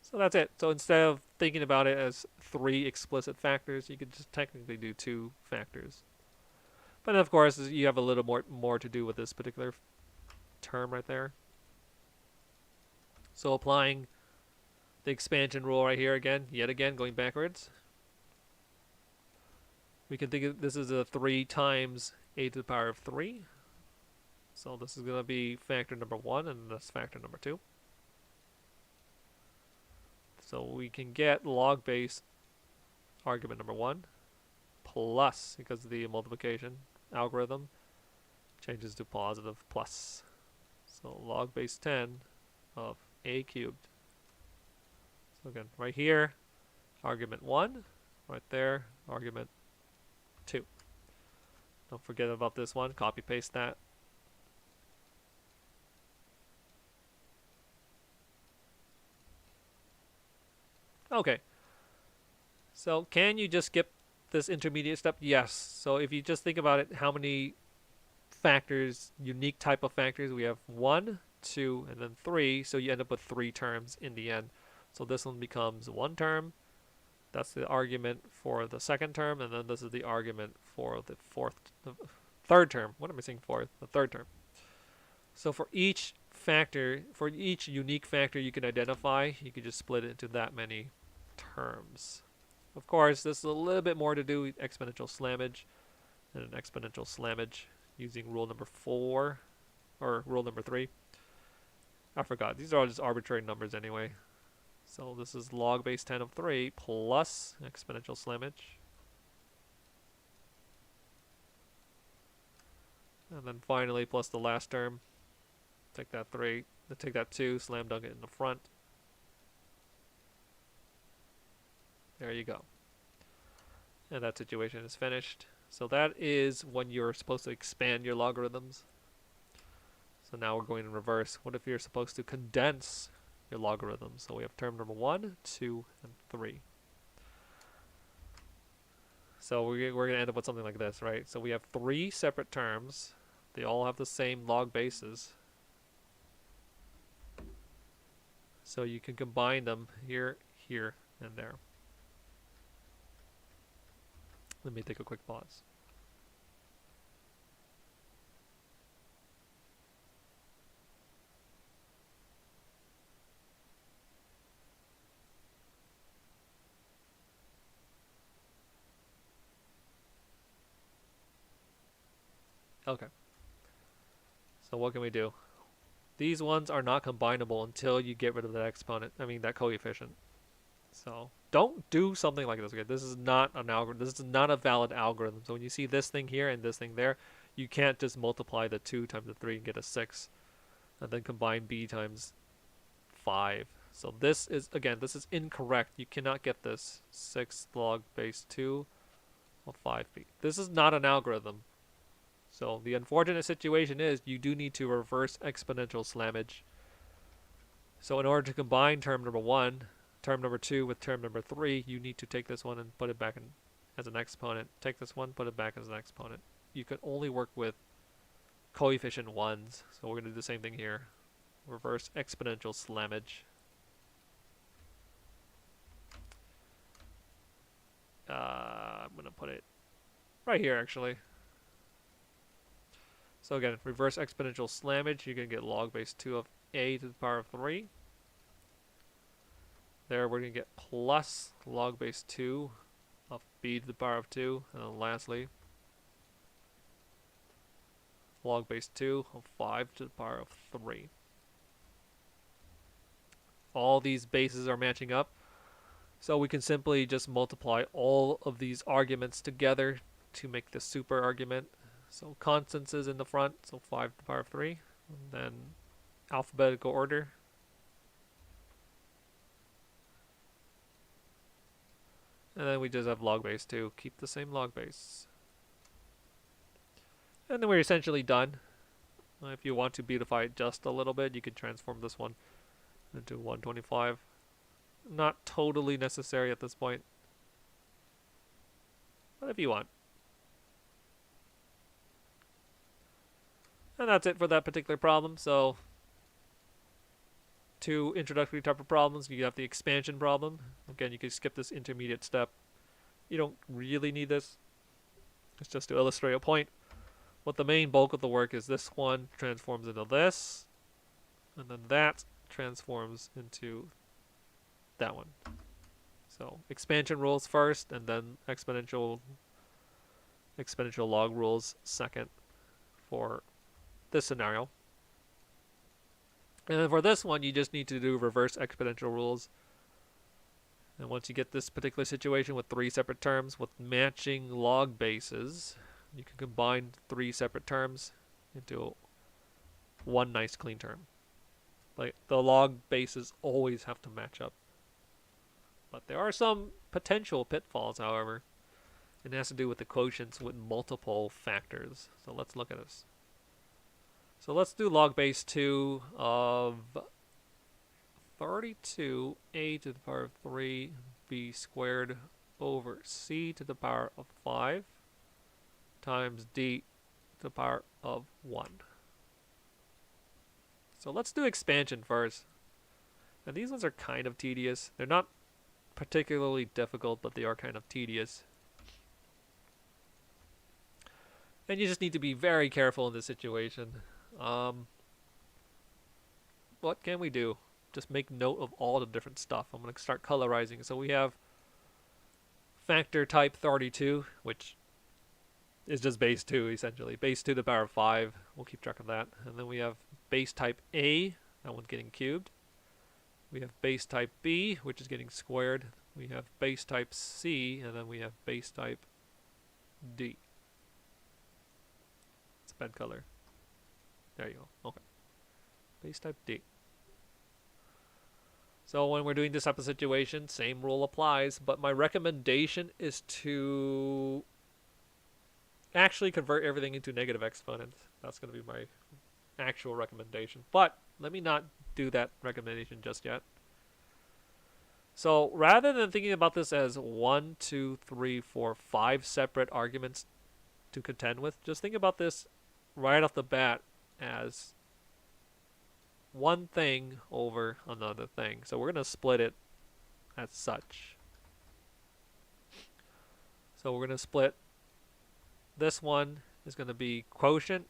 So that's it. So instead of thinking about it as 3 explicit factors, you could just technically do 2 factors. But of course, you have a little more to do with this particular term right there. So applying the expansion rule right here again, yet again, going backwards. We can think of this as a 3 times a to the power of 3. So this is going to be factor number 1, and that's factor number 2. So we can get log base argument number 1 plus, because of the multiplication algorithm, changes to positive plus. So log base 10 of a cubed. So again, right here, argument 1, right there, argument 2. Don't forget about this one, copy paste that. Okay. So can you just skip this intermediate step? Yes. So if you just think about it, how many factors, unique type of factors, we have 1, 2, and then 3. So you end up with 3 terms in the end. So this one becomes 1 term. That's the argument for the second term, and then this is the argument for the third term. What am I saying for? The third term. So for each factor, for each unique factor you can identify, you can just split it into that many terms. Of course, this is a little bit more to do with exponential slammage and an exponential slammage using rule number 4 or rule number 3. I forgot. These are all just arbitrary numbers anyway. So this is log base 10 of 3 plus exponential slammage. And then finally plus the last term. Take that 3, take that 2, slam dunk it in the front. There you go. And that situation is finished. So that is when you're supposed to expand your logarithms. So now we're going in reverse. What if you're supposed to condense your logarithms? So we have term number 1, 2, and 3. So we're going to end up with something like this, right? So we have 3 separate terms. They all have the same log bases. So you can combine them here, here, and there. Let me take a quick pause. Okay. So what can we do? These ones are not combinable until you get rid of that exponent. I mean that coefficient. So don't do something like this. Okay, this is not an algorithm. This is not a valid algorithm. So when you see this thing here and this thing there, you can't just multiply the 2 times the 3 and get a 6, and then combine b times 5. So this is, again, this is incorrect. You cannot get this 6 log base 2 of 5b. This is not an algorithm. So the unfortunate situation is you do need to reverse exponential slammage So in order to combine term number 1, term number 2 with term number 3, you need to take this one and put it back in as an exponent. Take this one, put it back as an exponent. You can only work with coefficient 1s, so we're going to do the same thing here. Reverse exponential slammage. I'm going to put it right here, actually. So again, reverse exponential slammage, you're going to get log base 2 of a to the power of 3. There, we're going to get plus log base 2 of b to the power of 2. And then lastly, log base 2 of 5 to the power of 3. All these bases are matching up. So we can simply just multiply all of these arguments together to make the super argument. So constants is in the front, so 5 to the power of 3. And then alphabetical order. And then we just have log base 2. Keep the same log base. And then we're essentially done. If you want to beautify it just a little bit, you can transform this one into 125. Not totally necessary at this point, but if you want. And that's it for that particular problem. So, 2 introductory type of problems. You have the expansion problem. Again, you can skip this intermediate step. You don't really need this. It's just to illustrate a point. What the main bulk of the work is, this one transforms into this, and then that transforms into that one. So expansion rules first, and then exponential log rules second for this scenario. And then for this one, you just need to do reverse exponential rules. And once you get this particular situation with 3 separate terms with matching log bases, you can combine 3 separate terms into one nice clean term. Like, the log bases always have to match up. But there are some potential pitfalls, however. It has to do with the quotients with multiple factors. So let's look at this. So let's do log base 2 of 32 a to the power of 3 b squared over c to the power of 5 times d to the power of 1. So let's do expansion first. And these ones are kind of tedious. They're not particularly difficult, but they are kind of tedious. And you just need to be very careful in this situation. What can we do? Just make note of all the different stuff. I'm going to start colorizing. So we have factor type 32, which is just base 2, essentially. Base 2 to the power of 5. We'll keep track of that. And then we have base type A. That one's getting cubed. We have base type B, which is getting squared. We have base type C, and then we have base type D. It's bed color. There you go. Okay. Base type D. So when we're doing this type of situation, same rule applies, but my recommendation is to actually convert everything into negative exponents. That's going to be my actual recommendation. But let me not do that recommendation just yet. So rather than thinking about this as 1, 2, 3, 4, 5 separate arguments to contend with, just think about this right off the bat as one thing over another thing. So we're going to split it as such. So we're going to split, this one is going to be quotient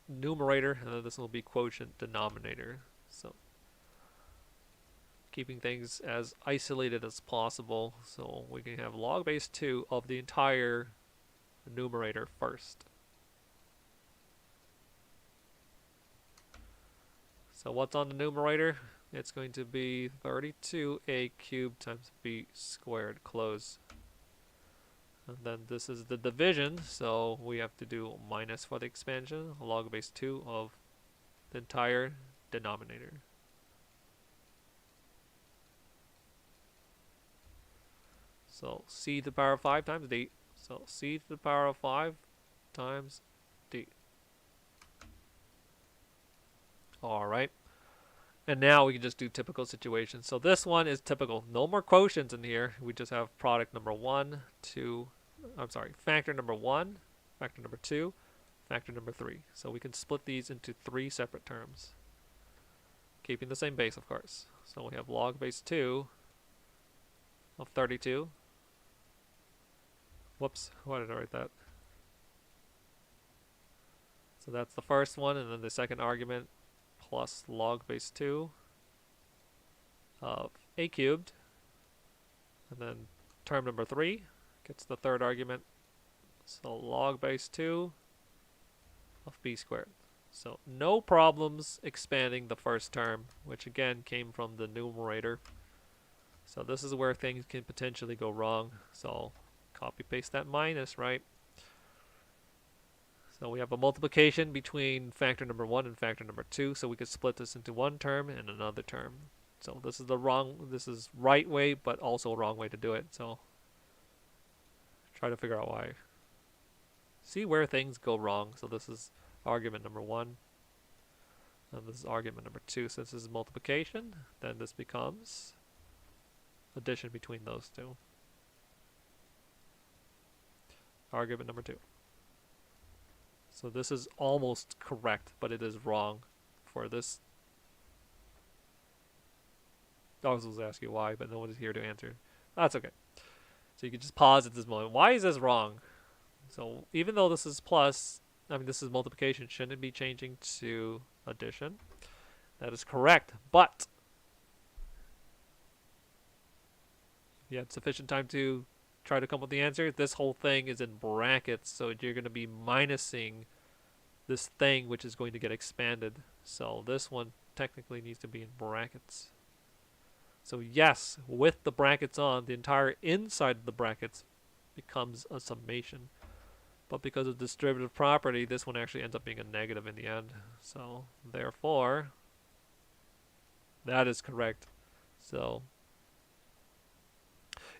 numerator, and then this will be quotient denominator. So keeping things as isolated as possible. So we can have log base 2 of the entire numerator first. So what's on the numerator? It's going to be 32a cubed times b squared, close. And then this is the division, so we have to do minus for the expansion, log base 2 of the entire denominator. So c to the power of 5 times d. So c to the power of 5 times d. Alright. And now we can just do typical situations. So this one is typical. No more quotients in here. We just have product number 1, 2, I'm sorry, factor number 1, factor number 2, factor number 3. So we can split these into 3 separate terms, keeping the same base, of course. So we have log base 2 of 32. Whoops, why did I write that? So that's the first one, and then the second argument plus log base 2 of a cubed, and then term number 3 gets the third argument, so log base 2 of b squared. So no problems expanding the first term, which again came from the numerator. So this is where things can potentially go wrong. So copy paste that minus, right? So we have a multiplication between factor number 1 and factor number 2, so we could split this into one term and another term. So this is right way, but also a wrong way to do it. So try to figure out why. See where things go wrong. So this is argument number 1, and this is argument number 2. So this is multiplication, then this becomes addition between those two. Argument number 2. So this is almost correct, but it is wrong for this. I was going to ask you why, but no one is here to answer. That's okay. So you can just pause at this moment. Why is this wrong? So even though this is plus, this is multiplication, shouldn't it be changing to addition? That is correct, but if you had sufficient time to try to come up with the answer, this whole thing is in brackets, so you're going to be minusing this thing, which is going to get expanded. So this one technically needs to be in brackets. So yes, with the brackets on, the entire inside of the brackets becomes a summation. But because of distributive property, this one actually ends up being a negative in the end. So therefore, that is correct. So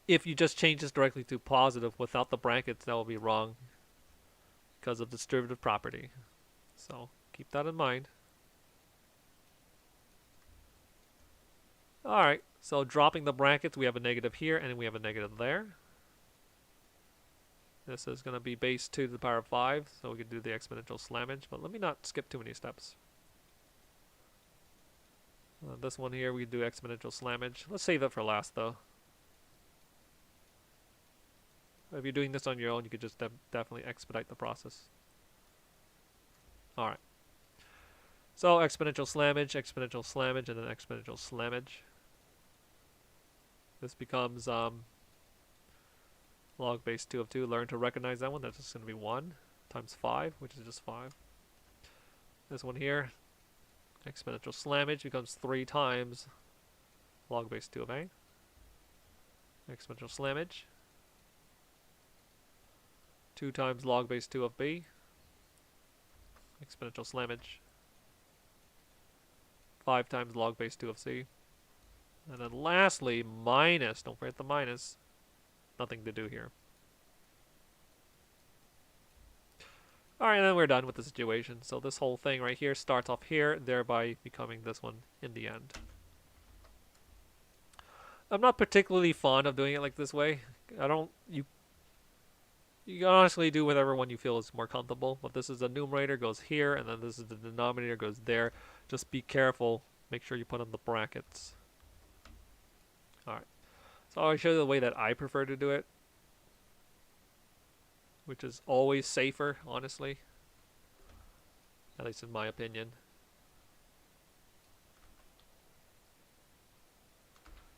if you just change this directly to positive without the brackets, that will be wrong because of distributive property. So keep that in mind. Alright, so dropping the brackets, we have a negative here and we have a negative there. This is going to be base 2 to the power of 5, so we can do the exponential slammage, but let me not skip too many steps. This one here, we do exponential slammage. Let's save that for last, though. If you're doing this on your own, you could just definitely expedite the process. Alright. So exponential slammage, and then exponential slammage. This becomes log base 2 of 2. Learn to recognize that one. That's just going to be 1 times 5, which is just 5. This one here, exponential slammage, becomes 3 times log base 2 of a. Exponential slammage, 2 times log base 2 of b. Exponential slammage, 5 times log base 2 of c. And then lastly, minus. Don't forget the minus. Nothing to do here. Alright, then we're done with the situation. So this whole thing right here starts off here, thereby becoming this one in the end. I'm not particularly fond of doing it like this way. You can honestly do whatever one you feel is more comfortable, but this is the numerator goes here, and then this is the denominator goes there. Just be careful. Make sure you put on the brackets. Alright. So I'll show you the way that I prefer to do it, which is always safer, honestly. At least in my opinion.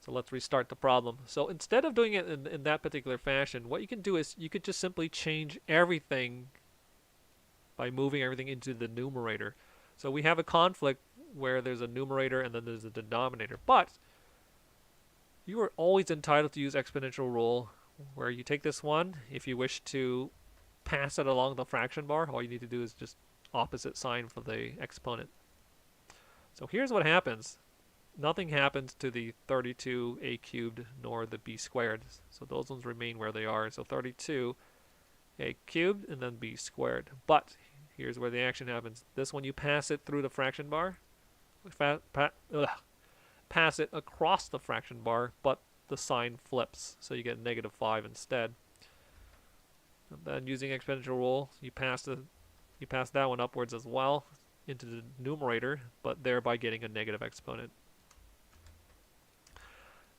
So let's restart the problem. So instead of doing it in that particular fashion, what you can do is you could just simply change everything by moving everything into the numerator. So we have a conflict where there's a numerator and then there's a denominator. But you are always entitled to use exponential rule, where you take this one. If you wish to pass it along the fraction bar, all you need to do is just opposite sign for the exponent. So here's what happens. Nothing happens to the 32a cubed nor the b squared. So those ones remain where they are. So 32a cubed and then b squared. But here's where the action happens. This one you pass it through the fraction bar. pass it across the fraction bar, but the sign flips, so you get -5 instead. And then using exponential rule, you pass that one upwards as well into the numerator, but thereby getting a negative exponent.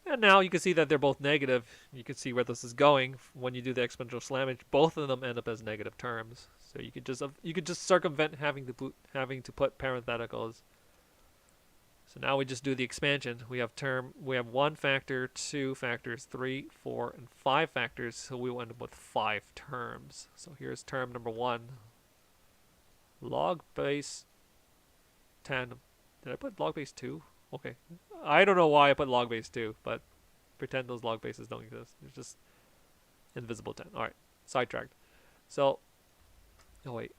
And now you can see that they're both negative. You can see where this is going. When you do the exponential slammage, both of them end up as negative terms. So you could just circumvent having to put parentheticals. So now we just do the expansion. We have 1 factor, 2 factors, 3, 4, and 5 factors. So we will end up with 5 terms. So here's term number 1. Log base 10. Did I put log base 2? Okay. I don't know why I put log base 2, but pretend those log bases don't exist. It's just invisible 10. Alright. Sidetracked. So, oh wait.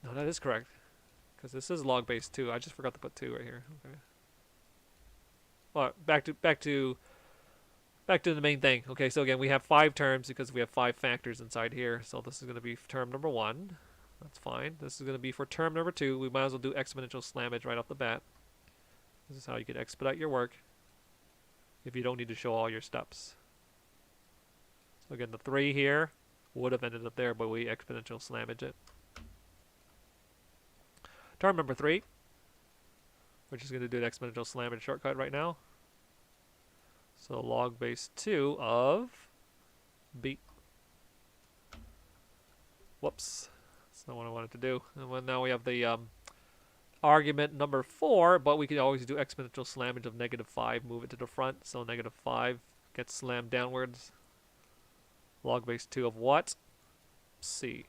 No, that is correct. Because this is log base 2. I just forgot to put 2 right here. Okay. Well, back to the main thing. Okay, so again, we have 5 terms because we have 5 factors inside here. So this is going to be term number 1. That's fine. This is going to be for term number 2. We might as well do exponential slammage right off the bat. This is how you can expedite your work if you don't need to show all your steps. So again, the 3 here would have ended up there, but we exponential slammage it. Term number 3. We're just going to do the exponential slammage shortcut right now. So log base 2 of b. Whoops. That's not what I wanted to do. And now we have the argument number 4, but we can always do exponential slammage of -5, move it to the front, so -5 gets slammed downwards. Log base 2 of what? C.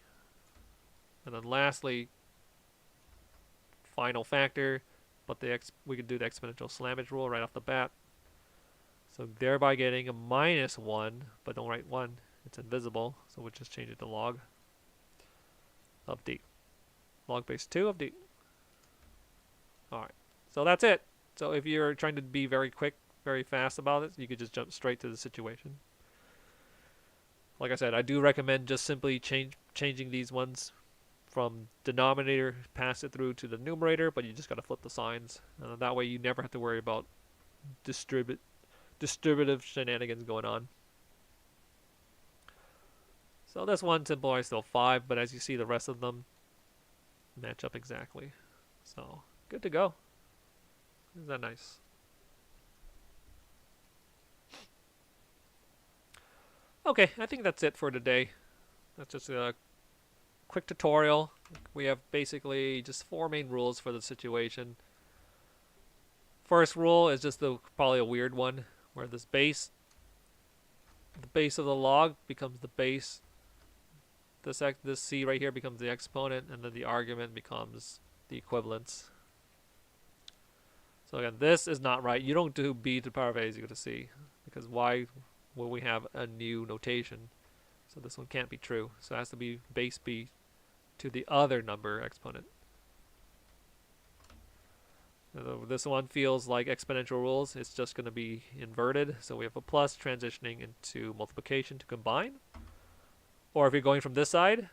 And then lastly, final factor, but we could do the exponential slammage rule right off the bat. So thereby getting a -1, but don't write 1, it's invisible, so we'll just change it to log of d. Log base 2 of d. Alright, so that's it. So if you're trying to be very quick, very fast about it, you could just jump straight to the situation. Like I said, I do recommend just simply changing these ones from denominator, pass it through to the numerator, but you just got to flip the signs. That way you never have to worry about distributive shenanigans going on. So this one simplifies still 5, but as you see, the rest of them match up exactly. So good to go. Isn't that nice? Okay, I think that's it for today. That's just a quick tutorial. We have basically just 4 main rules for the situation. First rule is just probably a weird one, where the base of the log becomes the base. This c right here becomes the exponent, and then the argument becomes the equivalence. So again, this is not right. You don't do b to the power of a is equal to c, because why will we have a new notation? So this one can't be true. So it has to be base b to the other number exponent. This one feels like exponential rules. It's just going to be inverted. So we have a plus transitioning into multiplication to combine. Or if you're going from this side,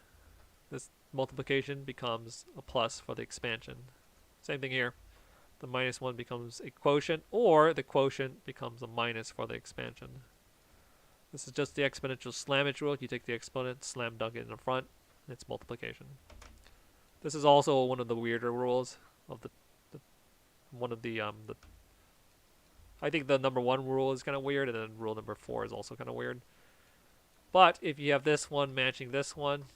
this multiplication becomes a plus for the expansion. Same thing here. The -1 becomes a quotient, or the quotient becomes a minus for the expansion. This is just the exponential slammage rule. You take the exponent, slam dunk it in the front, it's multiplication. This is also one of the weirder rules of I think the number 1 rule is kind of weird, and then rule number 4 is also kind of weird. But if you have this one matching this one,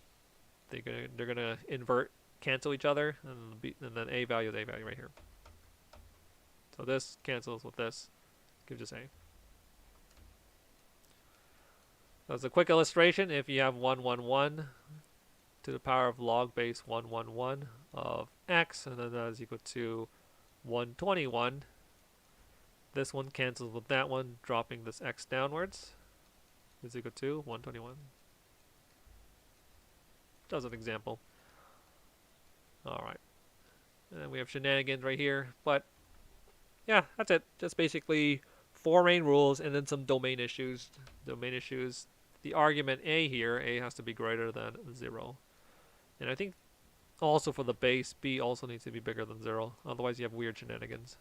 they're gonna cancel each other, and then a value is a value right here. So this cancels with this, gives us a. As a quick illustration, if you have 111 to the power of log base 111 of x, and then that is equal to 121, this one cancels with that one, dropping this x downwards, is equal to 121. Just an example. Alright. And then we have shenanigans right here, but yeah, that's it. Just basically 4 main rules and then some domain issues. The argument a here, a has to be greater than 0. And I think Also for the base, b also needs to be bigger than 0. Otherwise you have weird shenanigans.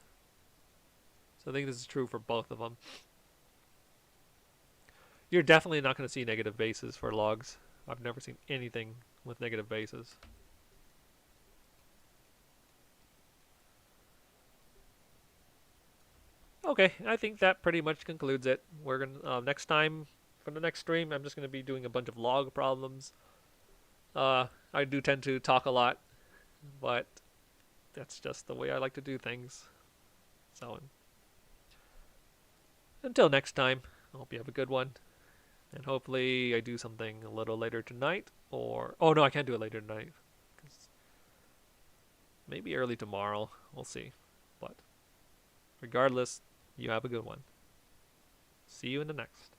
So I think this is true for both of them. You're definitely not going to see negative bases for logs. I've never seen anything with negative bases. Okay, I think that pretty much concludes it. We're gonna next time for the next stream, I'm just gonna be doing a bunch of log problems. I do tend to talk a lot, but that's just the way I like to do things. So until next time, I hope you have a good one, and hopefully I do something a little later tonight. Or oh no, I can't do it later tonight. Maybe early tomorrow. We'll see. But regardless, you have a good one. See you in the next.